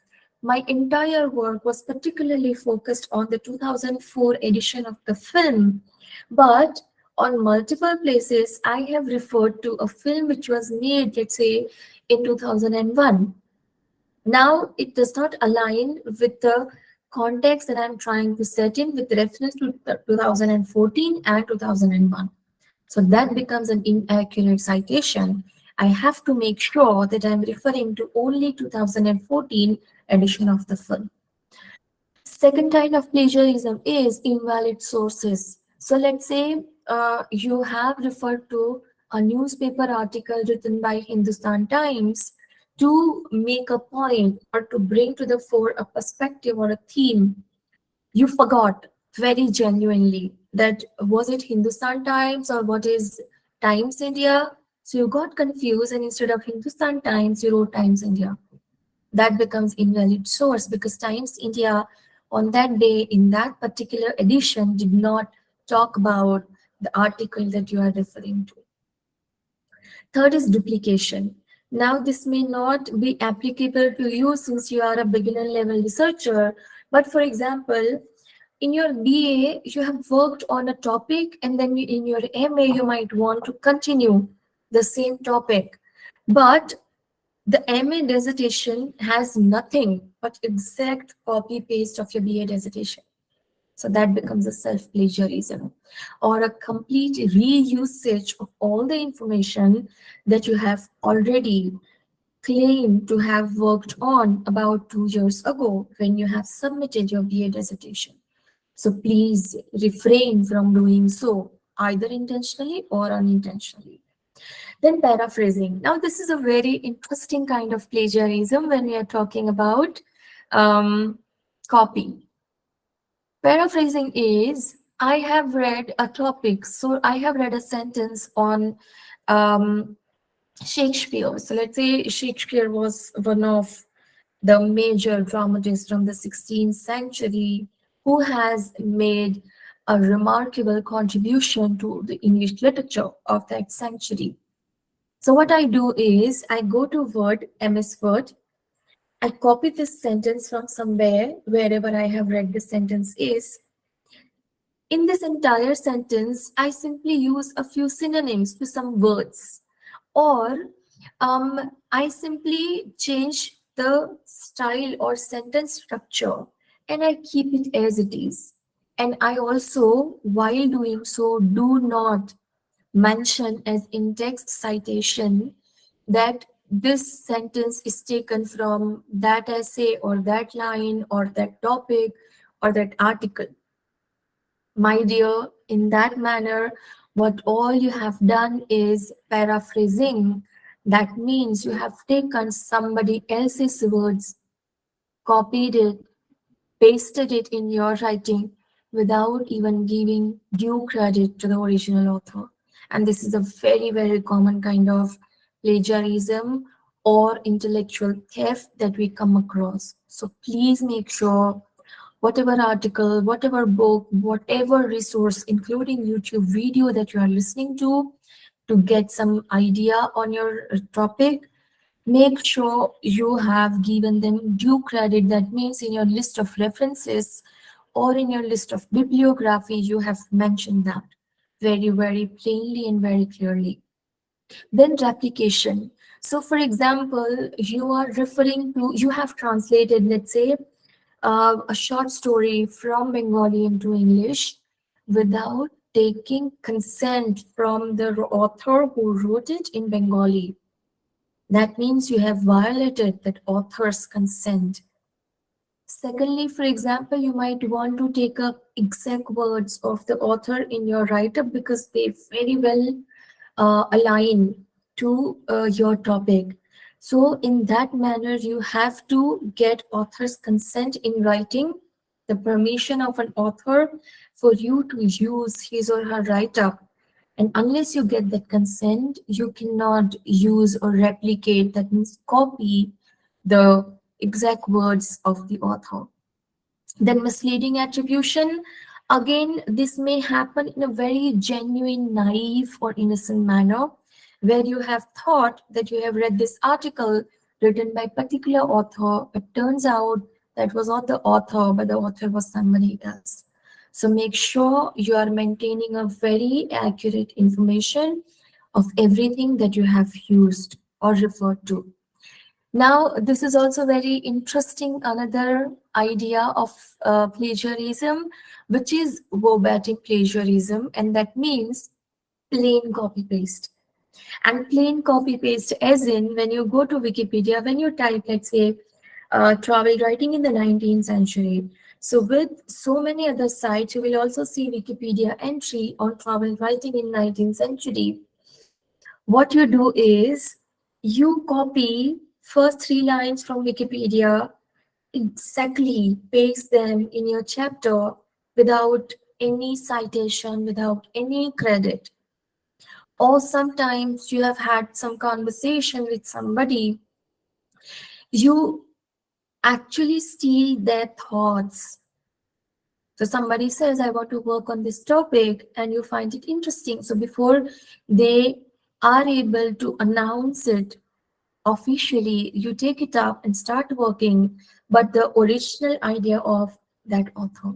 My entire work was particularly focused on the 2004 edition of the film, but on multiple places, I have referred to a film which was made, let's say, in 2001. Now, it does not align with the context that I'm trying to set in with reference to 2014 and 2001. So that becomes an inaccurate citation. I have to make sure that I'm referring to only 2014 edition of the film. Second kind of plagiarism is invalid sources. So let's say you have referred to a newspaper article written by Hindustan Times to make a point or to bring to the fore a perspective or a theme. You forgot very genuinely that was it Hindustan Times or what is Times India? So you got confused, and instead of Hindustan Times, you wrote Times India. That becomes invalid source because Times India on that day in that particular edition did not talk about the article that you are referring to. Third is duplication. Now this may not be applicable to you since you are a beginner level researcher, but for example, in your BA, you have worked on a topic, and then in your MA, you might want to continue the same topic. But the MA dissertation has nothing but exact copy paste of your BA dissertation. So that becomes a self plagiarism or a complete reusage of all the information that you have already claimed to have worked on about 2 years ago when you have submitted your BA dissertation. So please refrain from doing so, either intentionally or unintentionally. Then paraphrasing. Now, this is a very interesting kind of plagiarism when we are talking about copy. Paraphrasing is, I have read a topic, so I have read a sentence on Shakespeare. So let's say Shakespeare was one of the major dramatists from the 16th century who has made a remarkable contribution to the English literature of that century. So what I do is I go to Word, MS Word, I copy this sentence from somewhere, wherever I have read this sentence is. In this entire sentence, I simply use a few synonyms to some words, or I simply change the style or sentence structure and I keep it as it is. And I also, while doing so, do not mention as in-text citation that this sentence is taken from that essay or that line or that topic or that article. My dear, in that manner, what all you have done is paraphrasing. That means you have taken somebody else's words, copied it, pasted it in your writing without even giving due credit to the original author. And this is a very, very common kind of plagiarism or intellectual theft that we come across. So please make sure whatever article, whatever book, whatever resource, including YouTube video that you are listening to get some idea on your topic, make sure you have given them due credit. That means in your list of references or in your list of bibliography, you have mentioned that very, very plainly and very clearly. Then replication. So for example, you are referring to, you have translated, let's say, a short story from Bengali into English without taking consent from the author who wrote it in Bengali. That means you have violated that author's consent. Secondly, for example, you might want to take up exact words of the author in your write-up because they very well align to your topic. So in that manner, you have to get author's consent in writing, the permission of an author for you to use his or her write-up. And unless you get that consent, you cannot use or replicate, that means copy the exact words of the author. Then misleading attribution. Again, this may happen in a very genuine, naive, or innocent manner, where you have thought that you have read this article written by particular author, but turns out that was not the author, but the author was somebody else. So make sure you are maintaining a very accurate information of everything that you have used or referred to. Now, this is also very interesting, another idea of plagiarism, which is verbatim plagiarism, and that means plain copy paste. And plain copy paste, as in when you go to Wikipedia, when you type, let's say, travel writing in the 19th century. So with so many other sites, you will also see Wikipedia entry on travel writing in 19th century. What you do is you copy first 3 lines from Wikipedia, exactly paste them in your chapter without any citation, without any credit. Or sometimes you have had some conversation with somebody, you actually steal their thoughts. So somebody says, I want to work on this topic, and you find it interesting. So before they are able to announce it officially, you take it up and start working, but the original idea of that author.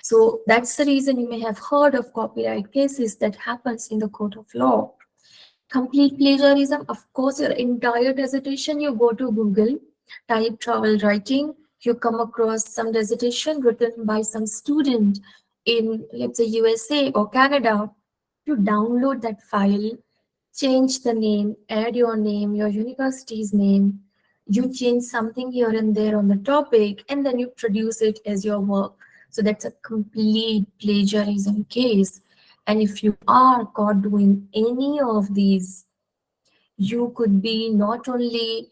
So that's the reason you may have heard of copyright cases that happens in the court of law. Complete plagiarism, of course, your entire dissertation, you go to Google, type travel writing, you come across some dissertation written by some student in, let's say, USA or Canada. You download that file, change the name, add your name, your university's name, you change something here and there on the topic, and then you produce it as your work. So that's a complete plagiarism case. And if you are caught doing any of these, you could be not only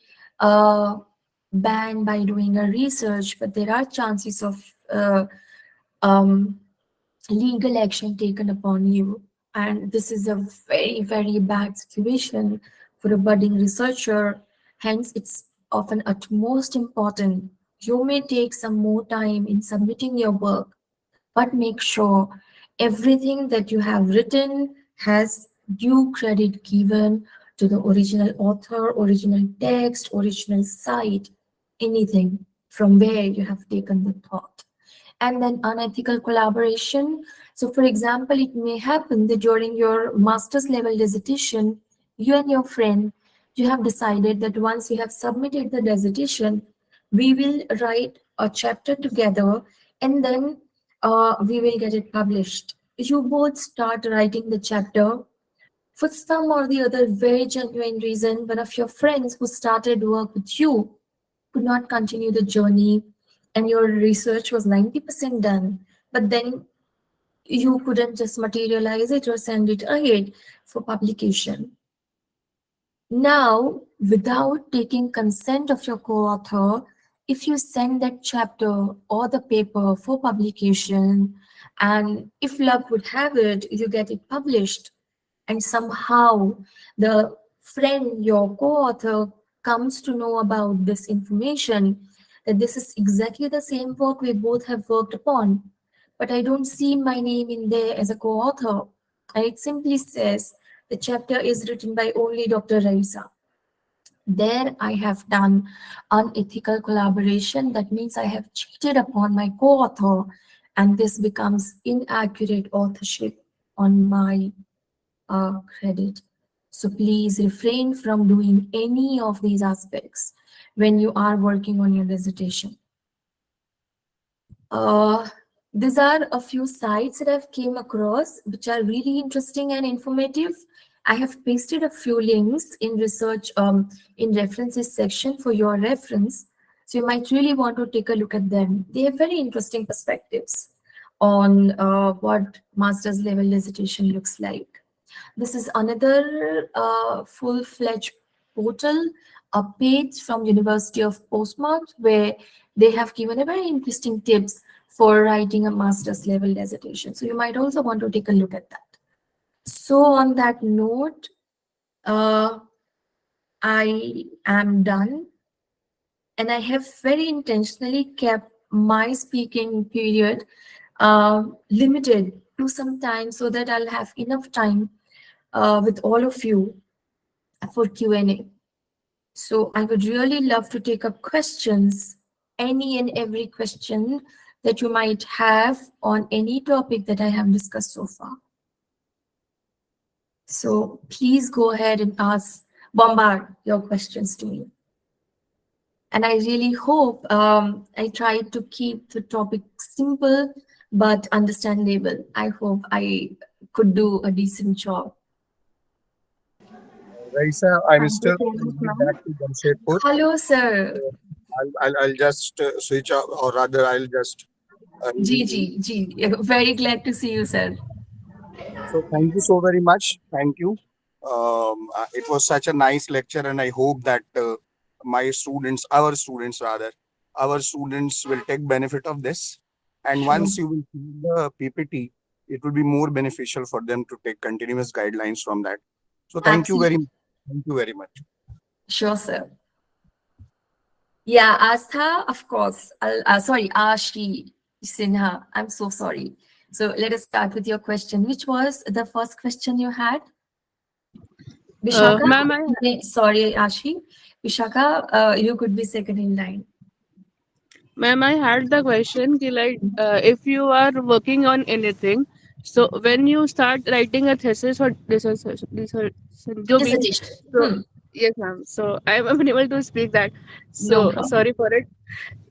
banned by doing a research, but there are chances of um, legal action taken upon you. And this is a very, very bad situation for a budding researcher. Hence, it's often utmost important. You may take some more time in submitting your work, but make sure everything that you have written has due credit given to the original author, original text, original site, anything from where you have taken the thought. And then unethical collaboration. So for example, it may happen that during your master's level dissertation, you and your friend, you have decided that once you have submitted the dissertation, we will write a chapter together, and then we will get it published. You both start writing the chapter. For some or the other very genuine reason, one of your friends who started work with you could not continue the journey, and your research was 90% done, but then you couldn't just materialize it or send it ahead for publication. Now, without taking consent of your co-author, if you send that chapter or the paper for publication, and if luck would have it, you get it published, and somehow the friend, your co-author, comes to know about this information, that this is exactly the same work we both have worked upon, but I don't see my name in there as a co-author. And it simply says the chapter is written by only Dr. Raisa. There I have done unethical collaboration. That means I have cheated upon my co-author, and this becomes inaccurate authorship on my credit. So please refrain from doing any of these aspects when you are working on your dissertation. These are a few sites that I've came across which are really interesting and informative. I have pasted a few links in research in references section for your reference. So you might really want to take a look at them. They have very interesting perspectives on what master's level dissertation looks like. This is another full-fledged portal, a page from University of Portsmouth, where they have given a very interesting tips for writing a master's level dissertation. So you might also want to take a look at that. So on that note, I am done, and I have very intentionally kept my speaking period limited to some time so that I'll have enough time with all of you for Q&A. So I would really love to take up questions, any and every question that you might have on any topic that I have discussed so far. So please go ahead and bombard your questions to me. And I really hope I tried to keep the topic simple but understandable. I hope I could do a decent job. Raisa, I will still be back to Jamshedpur. Hello, sir. I'll just switch off, or rather, I'll just. Very glad to see you, sir. So thank you so very much. Thank you. It was such a nice lecture, and I hope that my students, our students will take benefit of this. And Sure. once you will see the PPT, it will be more beneficial for them to take continuous guidelines from that. So thank you Absolutely. thank you very much. Sure, sir. Yeah, Astha, of course. Sorry, Ashi Sinha. I'm so sorry. So let us start with your question. Which was the first question you had? Vishaka? Ma'am, Sorry, Ashi. Vishaka, you could be second in line. Ma'am, I had the question ki like if you are working on anything, so when you start writing a thesis or dissertation, jo bhi, Dissertation. so yes, ma'am. So I am unable to speak that. No So problem. sorry for it.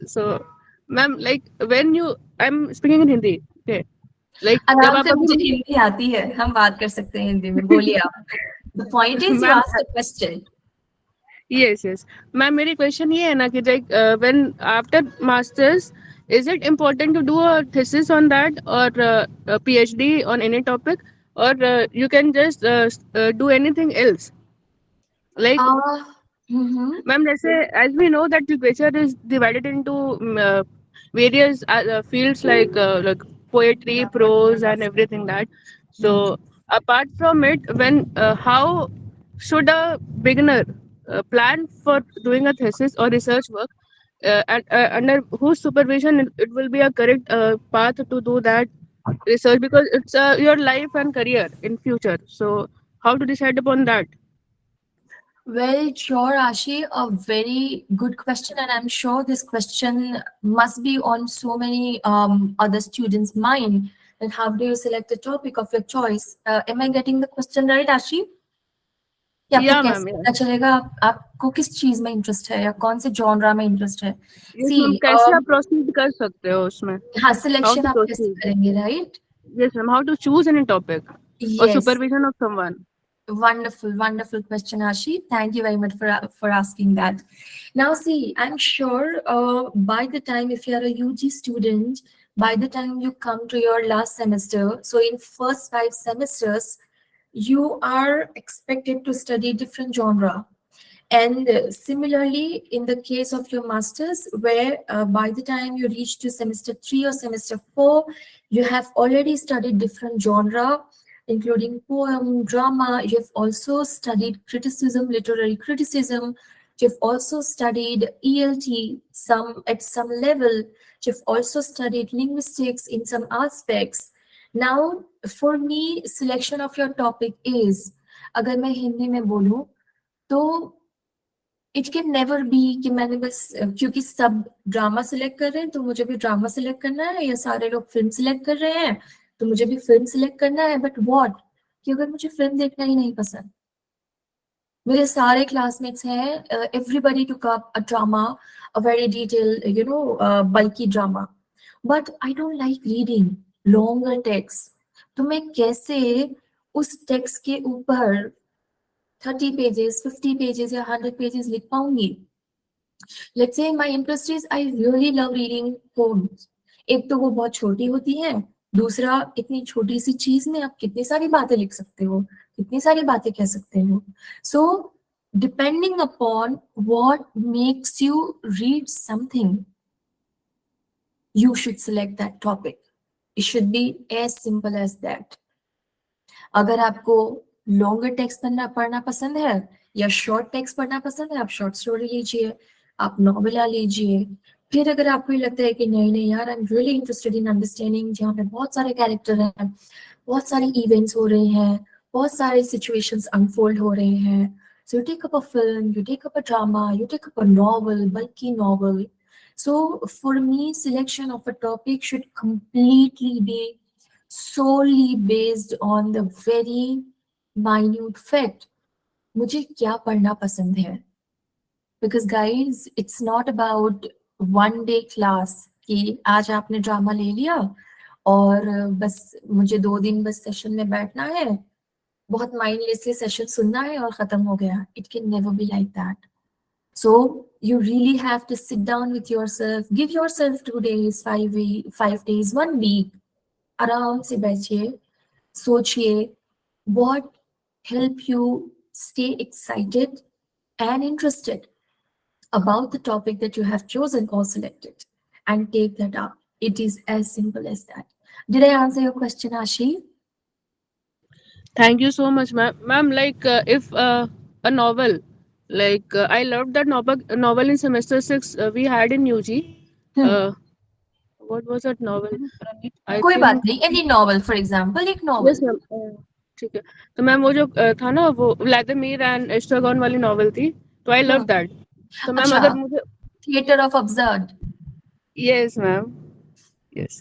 So, ma'am, like when you, I'm speaking in Hindi. Okay. Like जब आराम आप से मुझे अपनी हिंदी आती है, हम बात कर सकते हैं हिंदी में, बोलिए आप. The point is you ma'am asked a question. yes ma'am मेरी क्वेश्चन ये है ना कि like when after masters is it important to do a thesis on that or a PhD on any topic or you can just do anything else like ma'am जैसे as we know that literature is divided into various fields like poetry prose and everything that so apart from it when how should a beginner plan for doing a thesis or research work and under whose supervision it will be a correct path to do that research because it's your life and career in future so how to decide upon that. Well, sure, Ashi, a very good question, and I'm sure this question must be on so many other students' mind. And how do you select a topic of your choice? Am I getting the question right, Ashi? कि आपको Yeah कैसे ma'am, yeah. पता चलेगा आपको किस चीज में interest है या कौन से जॉनरा में इंटरेस्ट है? Yes See, ma'am, कैसे आप प्रोसीड कर सकते हो उसमें? हाँ, How सिलेक्शन to आप कैसे proceed? करेंगे, right? Yes ma'am, how to choose any topic or Yes. supervision of someone? Wonderful question, Ashi. Thank you very much for asking that. Now, see, I'm sure by the time, if you're a UG student, by the time you come to your last semester, so in first 5 semesters, you are expected to study different genre. And similarly, in the case of your masters, where by the time you reach to semester 3 or semester 4, you have already studied different genre, including poem, drama. You've also studied criticism, literary criticism. You've also studied ELT at some level. You've also studied linguistics in some aspects. Now, for me, selection of your topic is, अगर मैं हिंदी में बोलूं तो it can never be कि मैंने बस क्योंकि सब ड्रामा सिलेक्ट कर रहे हैं तो मुझे भी ड्रामा सिलेक्ट करना है, या सारे लोग फिल्म सिलेक्ट कर रहे हैं तो मुझे भी फिल्म सिलेक्ट करना है. बट व्हाट कि अगर मुझे फिल्म देखना ही नहीं पसंद, मेरे सारे क्लासमेट्स हैं, everybody took up a drama, a very detail bulky drama, but I don't like reading longer text. तो मैं कैसे उस टेक्स्ट के ऊपर 30 pages, 50 pages या 100 pages लिख पाऊंगी? Let's say my interest is I really love reading poems. एक तो वो बहुत छोटी होती है, दूसरा इतनी छोटी सी चीज में आप कितनी सारी बातें लिख सकते हो, कितनी सारी बातें कह सकते हो. So depending upon what makes you read something, you should select that topic. It should be as simple as that. अगर आपको लॉन्गर टेक्स्ट पढ़ना पसंद है या शॉर्ट टेक्स्ट पढ़ना पसंद है, आप शॉर्ट स्टोरी लीजिए, आप नॉवेला लीजिए. फिर अगर आपको लगता है कि नहीं नहीं यार, I am really interested in understanding, जहाँ पे बहुत सारे कैरेक्टर हैं, बहुत सारे इवेंट्स हो रहे हैं, बहुत सारे सिचुएशंस अनफोल्ड हो रहे हैं, so you take up a film, you take up a drama, you take up a novel, bulky novel. So for me, selection of a topic should completely be solely based on the very minute fact मुझे क्या पढ़ना पसंद है. Because guys, it's not about one day class कि आज आपने drama ले लिया और बस मुझे 2 दिन बस सेशन में बैठना है, बहुत माइंडलेसली सेशन सुनना है और खत्म हो गया. It can never be like that. So you really have to sit down with yourself, give yourself 2 days, 5 days, 1 week. आराम से बैठिए, सोचिए, what help you stay excited and interested about the topic that you have chosen or selected, and take that up. It is as simple as that. Did I answer your question, Ashi? Thank you so much, ma'am. Ma'am, like if a novel, like I loved that novel in semester six we had in UG. Uh, what was that novel? I कोई बात think नहीं, any novel, for example, एक yes, novel. ma'am. ठीक है. तो ma'am वो जो था ना वो व्लादिमीर एंड एस्ट्रागॉन वाली नॉवल थी, तो आई लव दैट. तो मैम अच्छा, अगर मुझे Theater of Absurd. Yes ma'am, yes,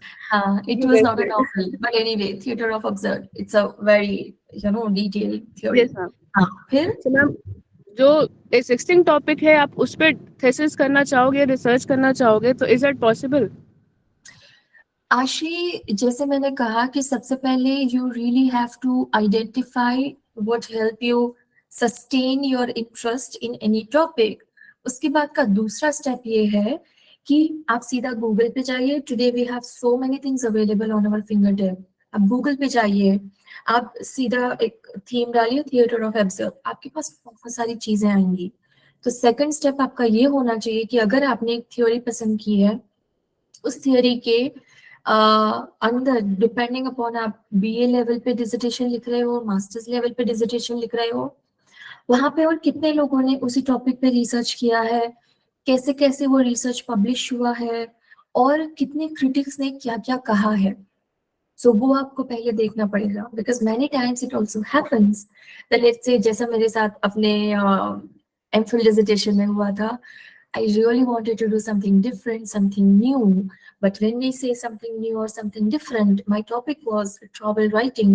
It you was guess not a it. novel, but anyway, Theater of Absurd. It's a very, detailed theory. Yes ma'am. फिर तो ma'am जो existing topic है आप उस पर थेसिस करना चाहोगे, रिसर्च करना चाहोगे, तो इज इट पॉसिबल? आशी, जैसे मैंने कहा कि सबसे पहले you really have to identify what help you sustain your interest in any topic. उसके बाद का दूसरा स्टेप ये है कि आप सीधा गूगल पे जाइए. Today we have so many things available on our finger tip. आप गूगल पे जाइए, आप सीधा एक थीम डालिए, थिएटर ऑफ एब्सर्ड, आपके पास बहुत सारी चीजें आएंगी. तो सेकंड स्टेप आपका ये होना चाहिए कि अगर आपने एक थ्योरी पसंद की है, उस थियोरी के अंदर डिपेंडिंग अपॉन आप बीए लेवल पे डिसर्टेशन लिख रहे हो, मास्टर्स लेवल पे डिसर्टेशन लिख रहे हो, वहां पे और कितने लोगों ने उसी टॉपिक पे रिसर्च किया है, कैसे कैसे वो रिसर्च पब्लिश हुआ है, और कितने क्रिटिक्स ने क्या क्या कहा है. सो वो आपको पहले देखना पड़ेगा, because many times it also happens that let's say जैसा मेरे साथ अपने एमफिल डिसर्टेशन में हुआ था. I really wanted to do something different, something new. But when we say something new or something different, my topic was travel writing,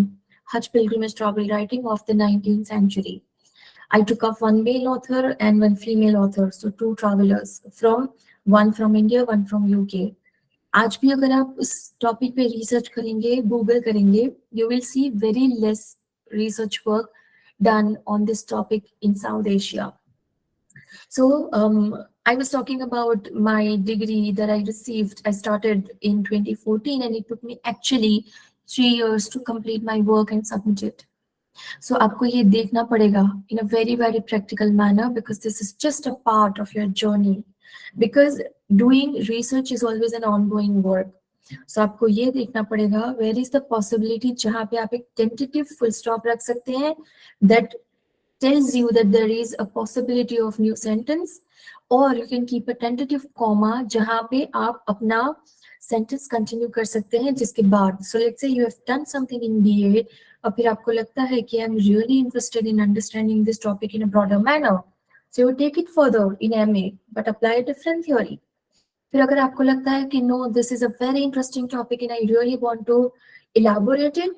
Hajj pilgrimage travel writing of the 19th century. I took up one male author and one female author, so two travelers from one from India, one from UK. आज भी अगर आप इस topic पे research करेंगे, Google करेंगे, you will see very less research work done on this topic in South Asia. So I was talking about my degree that I received. I started in 2014 and it took me actually 3 years to complete my work and submit it. So आपको ये देखना पड़ेगा in a very, very practical manner, because this is just a part of your journey. Because doing research is always an ongoing work. So आपको ये देखना पड़ेगा where is the possibility जहाँ पे आप एक tentative full stop रख सकते हैं that tells you that there is a possibility of new sentence, or you can keep a tentative comma जहाँ पे आप अपना sentence continue कर सकते हैं जिसके बाद. So let's say you have done something in BA और फिर आपको लगता है कि I'm really interested in understanding this topic in a broader manner. So you take it further in MA but apply a different theory. फिर अगर आपको लगता है कि no, this is a very interesting topic and I really want to elaborate it,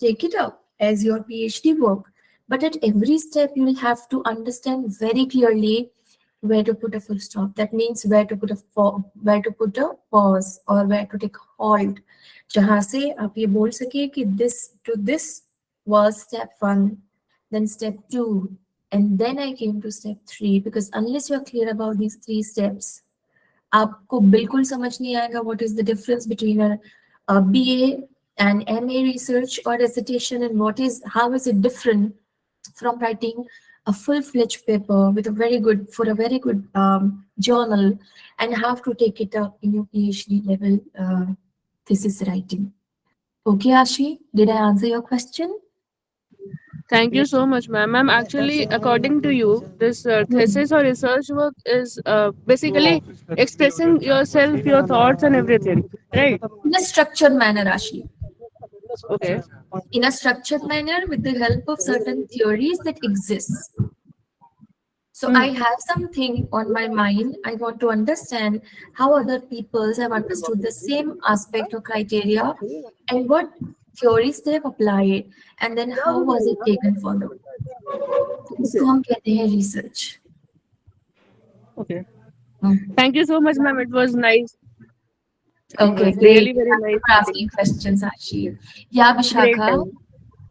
take it up as your PhD work. But at every step, you will have to understand very clearly where to put a full stop. That means where to put a pause or where to take a halt. जहाँ से आप ये बोल सके कि this to this was step 1, then step 2, and then I came to step 3. Because unless you are clear about these 3 steps, आपको बिल्कुल समझ नहीं आएगा what is the difference between a BA and MA research or dissertation, and how is it different from writing a full-fledged paper with a very good journal, and have to take it up in your PhD level thesis writing. Okay, Ashi, did I answer your question? Thank you so much, ma'am. Ma'am, actually, according to you, this thesis or research work is basically expressing yourself, your thoughts, and everything, right? In a structured manner, Ashi. Okay. In a structured manner with the help of certain theories that exist. So I have something on my mind. I want to understand how other peoples have understood the same aspect or criteria and what theories they have applied, and then how was it taken further. इसको हम कहते हैं research. Okay. Thank you so much, ma'am. It was nice. Okay, was great. really very Thank you nice for asking questions, Ashi. Yeah, Vishakha. Great time.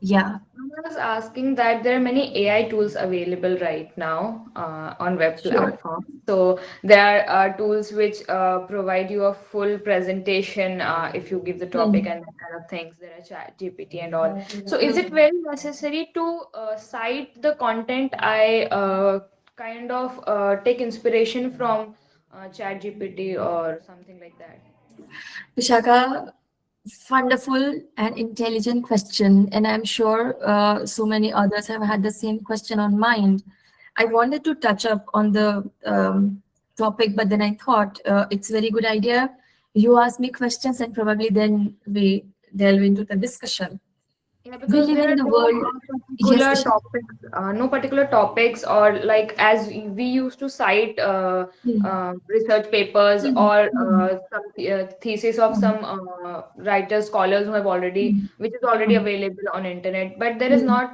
Yeah. I was asking that there are many AI tools available right now on web Sure. platforms. So there are tools which provide you a full presentation if you give the topic and that kind of things. There are chat GPT and all. So is it very necessary to cite the content? I kind of take inspiration from chat GPT or something like that. Vishaka, wonderful and intelligent question. And I'm sure so many others have had the same question on mind. I wanted to touch up on the topic, but then I thought it's a very good idea. You ask me questions and probably then we delve into the discussion. Yeah, We because live there in are the no world. Yes, particular Vishaka. topics, no particular topics, or like as we used to cite research papers Hmm. or Hmm. some thesis of Hmm. some writers, scholars who have already, Hmm. which is already Hmm. available on internet. But there is Hmm. not,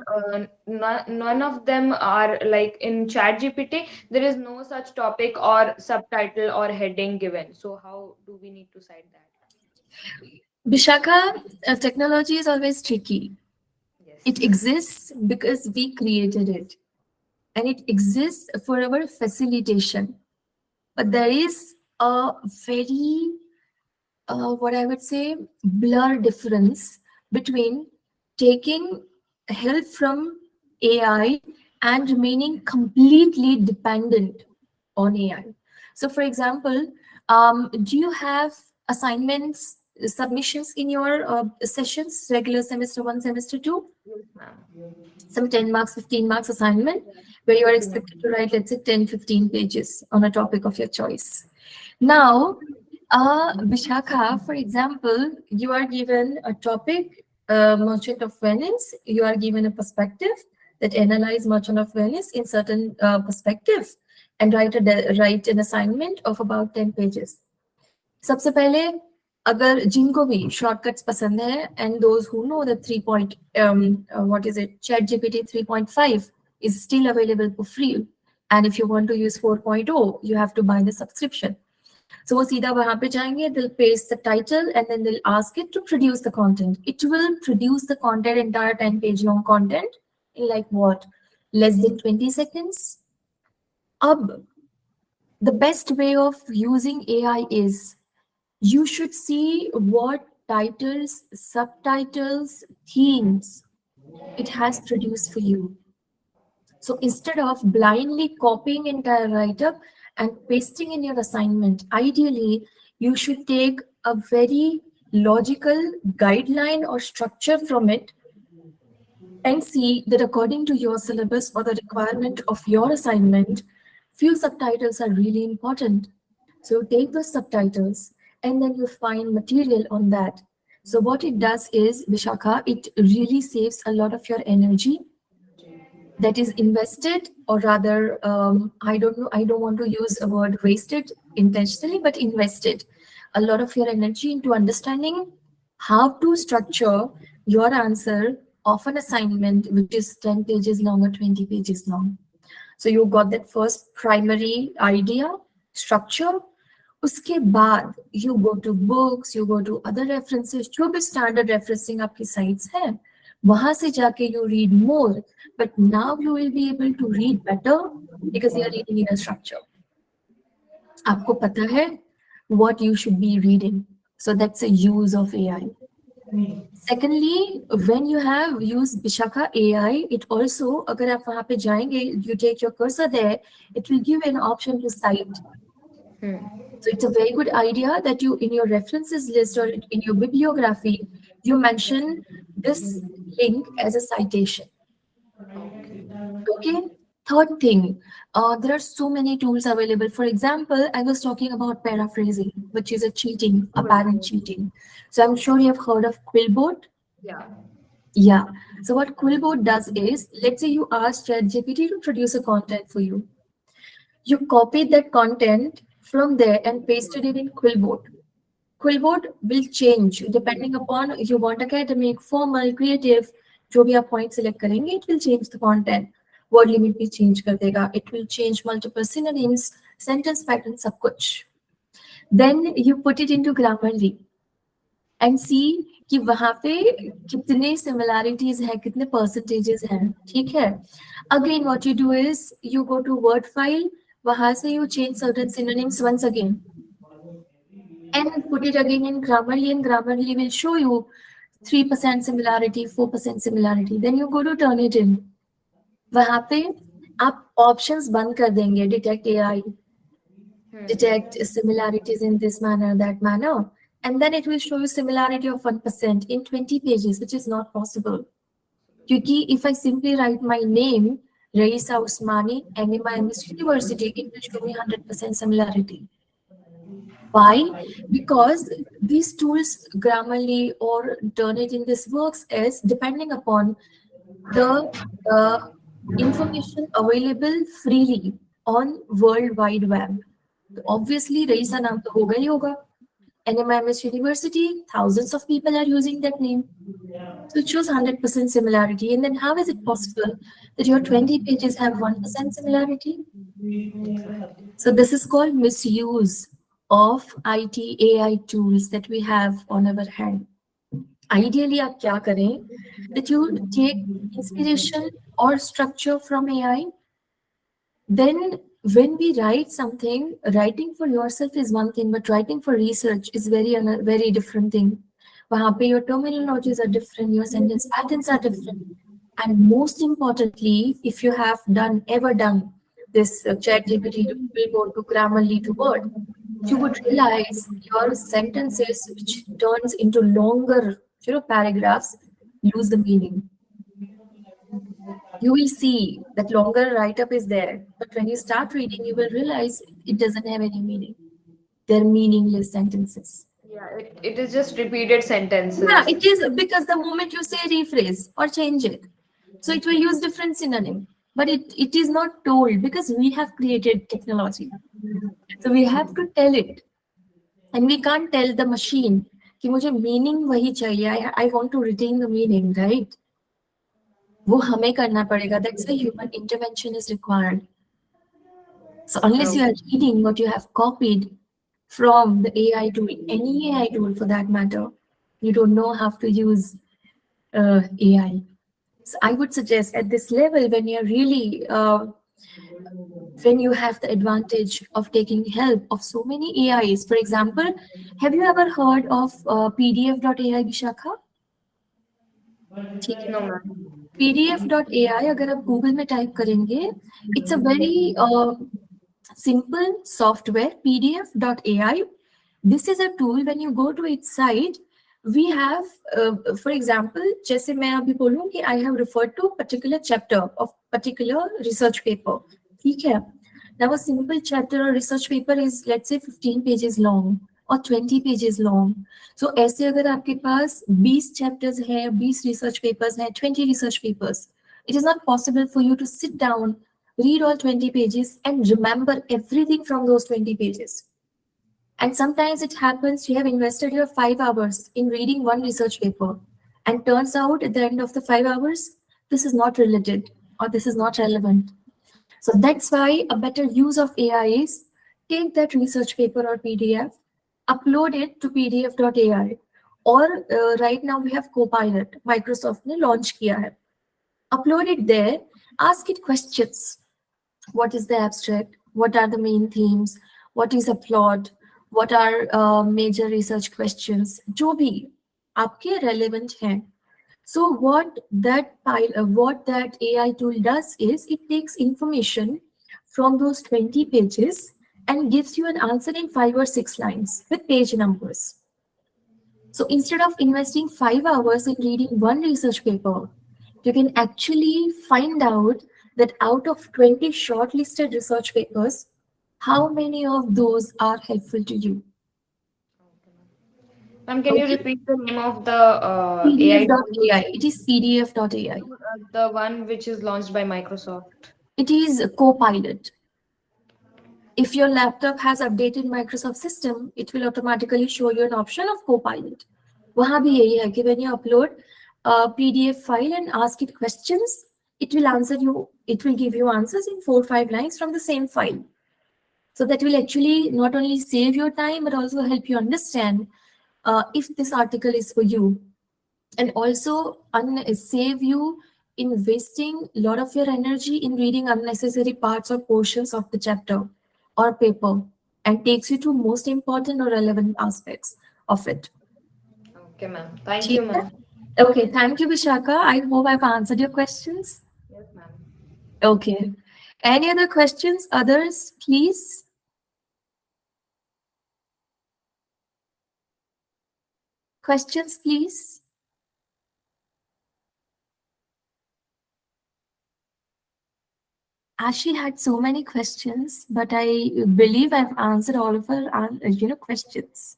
none of them are like in Chat GPT. There is no such topic or subtitle or heading given. So how do we need to cite that? Vishaka, technology is always tricky. It Yes. exists because we created it, and it exists for our facilitation. But there is a very, what I would say, blur difference between taking help from AI and remaining completely dependent on AI. So, for example, do you have assignments, submissions in your sessions, regular semester one, semester two? Yes, ma'am. Some 10 marks, 15 marks assignment where you are expected to write, let's say, 10, 15 pages on a topic of your choice. Now, Vishakha, for example, you are given a topic, Merchant of Venice. You are given a perspective that analyze Merchant of Venice in certain perspective and write an assignment of about 10 pages. सबसे पहले अगर जिनको भी shortcuts पसंद है and those who know that 3 point what is it ChatGPT 3.5 is still available for free, and if you want to use 4.0 you have to buy the subscription. So वो सीधा वहां पे जाएंगे, they'll paste the title and then they'll ask it to produce the content. It will produce the content, entire 10-page long content, in like what, less than 20 seconds. अब the best way of using AI is you should see what titles, subtitles, themes it has produced for you. So instead of blindly copying entire write-up and pasting in your assignment, ideally you should take a very logical guideline or structure from it and see that according to your syllabus or the requirement of your assignment, few subtitles are really important. So take those subtitles and then you find material on that. So what it does is, Vishakha, it really saves a lot of your energy that is invested, or rather, I don't know, I don't want to use a word wasted intentionally, but invested a lot of your energy into understanding how to structure your answer of an assignment which is 10 pages long or 20 pages long. So you got that first primary idea, structure. उसके बाद you go to books, you go to other references, जो भी standard referencing आपकी sites हैं, वहां से जाके you read more, but now you will be able to read better because you are reading in a structure. आपको पता है what you should be reading. So that's a use of AI. Secondly, when you have used Bishakha AI, it also, अगर आप वहाँ पे जाएंगे, you take your cursor there, it will give you an option to cite. So it's a very good idea that you, in your references list or in your bibliography, you mention this link as a citation. Okay. Third thing, there are so many tools available. For example, I was talking about paraphrasing, which is a cheating, apparent cheating. So I'm sure you have heard of Quillbot. Yeah. Yeah. So what Quillbot does is, let's say you ask ChatGPT to produce a content for you. You copied that content from there and pasted it in Quillbot. Quillbot will change depending upon you want academic, formal, creative. जो भी आप point select करेंगे, it will change the content. Word limit भी change कर देगा. It will change multiple synonyms, sentence pattern, सब कुछ. Then you put it into Grammarly and see कि वहां पे कितने सिमिलैरिटीज हैं, कितने परसेंटेजेस हैं, ठीक है. Again what you do is you go to word file, वहां से you change certain synonyms once again and put it again in Grammarly, and Grammarly will show you 3% similarity, 4% similarity. Then you go to Turnitin. वहां पे आप options बंद कर देंगे, detect AI, detect similarities in this manner, that manner, and then it will show you similarity of 1% in 20 pages, which is not possible. Because if I simply write my name, Raeesa Usmani, MIMS University, it will show me 100% similarity. Why? Because these tools, Grammarly or Turnitin, this works as depending upon the information available freely on World Wide Web. Obviously, Raeesa naam to hoga hi hoga. NMIMS University, thousands of people are using that name. So it shows 100% similarity. And then how is it possible that your 20 pages have 1% similarity? So this is called misuse of IT AI tools that we have on our hand. Ideally, आप क्या करें? That you take inspiration or structure from AI. Then when we write something, writing for yourself is one thing, but writing for research is very different thing. वहाँ पे your terminologies are different, your sentence patterns are different. And most importantly, if you have ever done this ChatGPT to Google to Grammarly to Word, you would realize your sentences, which turns into longer, paragraphs, lose the meaning. You will see that longer write-up is there, but when you start reading, you will realize it doesn't have any meaning. They're meaningless sentences. Yeah, it is just repeated sentences. Yeah, it is, because the moment you say rephrase or change it, so it will use different synonym, but it is not told because we have created technology. So we have to tell it, and we can't tell the machine कि मुझे meaning वही चाहिए. I want to retain the meaning, right? वो हमें करना पड़ेगा. That's why human intervention is required. So unless you are reading what you have copied from the AI tool, any AI tool for that matter, you don't know how to use AI. So I would suggest at this level, when you're really, when you have the advantage of taking help of so many AIs, for example, have you ever heard of PDF.ai Vishakha? No, ma'am. PDF.ai अगर आप Google में type करेंगे, it's a very simple software, PDF.ai. This is a tool. When you go to its site, we have, for example, जैसे मैं अभी बोलूँ कि I have referred to particular chapter of particular research paper. ठीक है? Now a simple chapter or research paper is, let's say, 15 pages long or 20 pages long. So ऐसे अगर आपके पास 20 chapters हैं, 20 research papers हैं, 20 research papers, it is not possible for you to sit down, read all 20 pages and remember everything from those 20 pages. And sometimes it happens you have invested your 5 hours in reading one research paper, and turns out at the end of the 5 hours, this is not related or this is not relevant. So that's why a better use of AI is take that research paper or PDF, upload it to PDF.ai, or right now we have Copilot, Microsoft ने launch किया है. Upload it there, ask it questions. What is the abstract? What are the main themes? What is a plot? What are major research questions? जो भी आपके relevant हैं. So what that AI tool does is it takes information from those 20 pages and gives you an answer in 5 or 6 lines with page numbers. So instead of investing 5 hours in reading one research paper, you can actually find out that out of 20 shortlisted research papers, how many of those are helpful to you? Ma'am, can you Okay. repeat the name of the AI? PDF.ai. It is PDF.ai. The one which is launched by Microsoft. It is Copilot. If your laptop has updated Microsoft system, it will automatically show you an option of Copilot. वहाँ भी यही है कि when you upload a PDF file and ask it questions, it will answer you. It will give you answers in 4 or 5 lines from the same file. So that will actually not only save your time but also help you understand if this article is for you and also save you in wasting a lot of your energy in reading unnecessary parts or portions of the chapter or paper, and takes you to most important or relevant aspects of it. Okay, ma'am. Thank you, ठीक है? ma'am. Okay, thank you, Vishaka. I hope I've answered your questions. Yes, ma'am. Okay. Any other questions? Others, please? Questions, please? Ashi had so many questions, but I believe I've answered all of her, questions.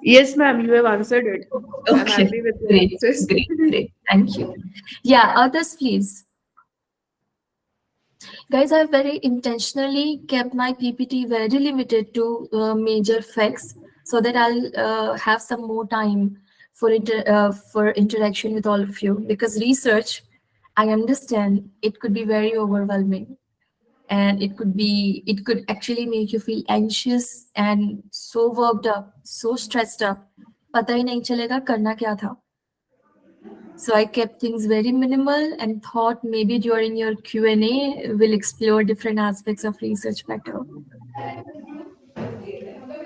Yes, ma'am, you have answered it. I'm Okay, happy with your great, answers. great, great. Thank you. Yeah, others, please. Guys, I've very intentionally kept my PPT very limited to major facts so that I'll have some more time for interaction with all of you. Because research, I understand it could be very overwhelming, and it could actually make you feel anxious and so worked up, so stressed up. पता ही नहीं चलेगा करना क्या था. So I kept things very minimal and thought maybe during your Q&A, we'll explore different aspects of research better.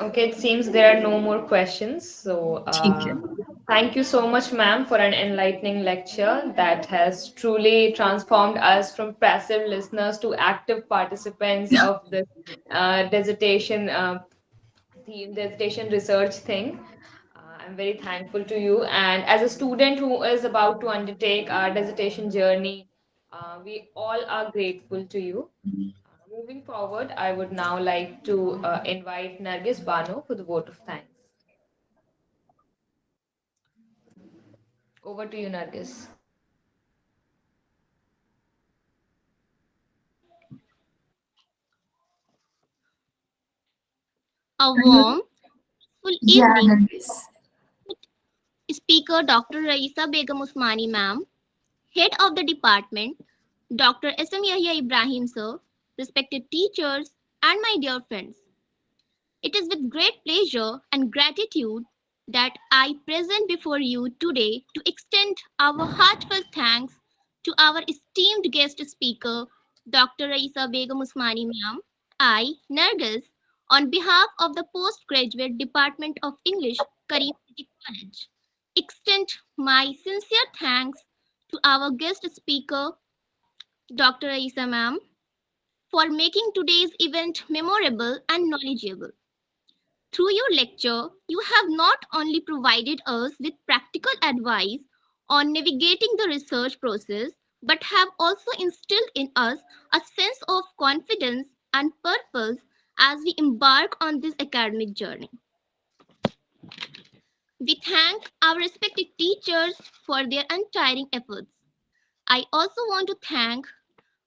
Okay, it seems there are no more questions. So, ठीक है. thank you so much, ma'am, for an enlightening lecture that has truly transformed us from passive listeners to active participants of this dissertation theme, dissertation research thing. I'm very thankful to you. And as a student who is about to undertake our dissertation journey, we all are grateful to you. Moving forward, I would now like to invite Nargis Bano for the vote of thanks. Over to you, Nargis. A warm, full Yeah, evening, Nargis. Speaker Dr. Raeesabegam Usmani ma'am, Head of the Department, Dr. S.M. Yahya Ibrahim sir, respected teachers, and my dear friends. It is with great pleasure and gratitude that I present before you today to extend our heartfelt thanks to our esteemed guest speaker, Dr. Raisa Begum Usmani ma'am. I, Nargis, on behalf of the Postgraduate Department of English, Kareem City College, extend my sincere thanks to our guest speaker, Dr. Raisa ma'am, for making today's event memorable and knowledgeable. Through your lecture, you have not only provided us with practical advice on navigating the research process, but have also instilled in us a sense of confidence and purpose as we embark on this academic journey. We thank our respected teachers for their untiring efforts. I also want to thank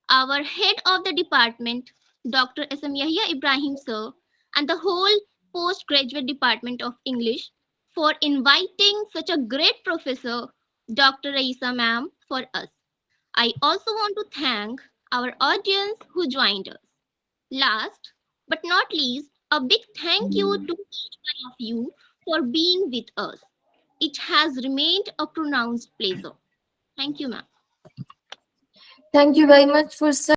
our head of the department, Dr. S.M. Yahya Ibrahim sir, and the whole postgraduate department of English for inviting such a great professor, Dr. Raisa ma'am, for us. I also want to thank our audience who joined us. Last but not least, a big thank you to each one of you for being with us. It has remained a pronounced pleasure. Thank you, ma'am. Thank you very much for such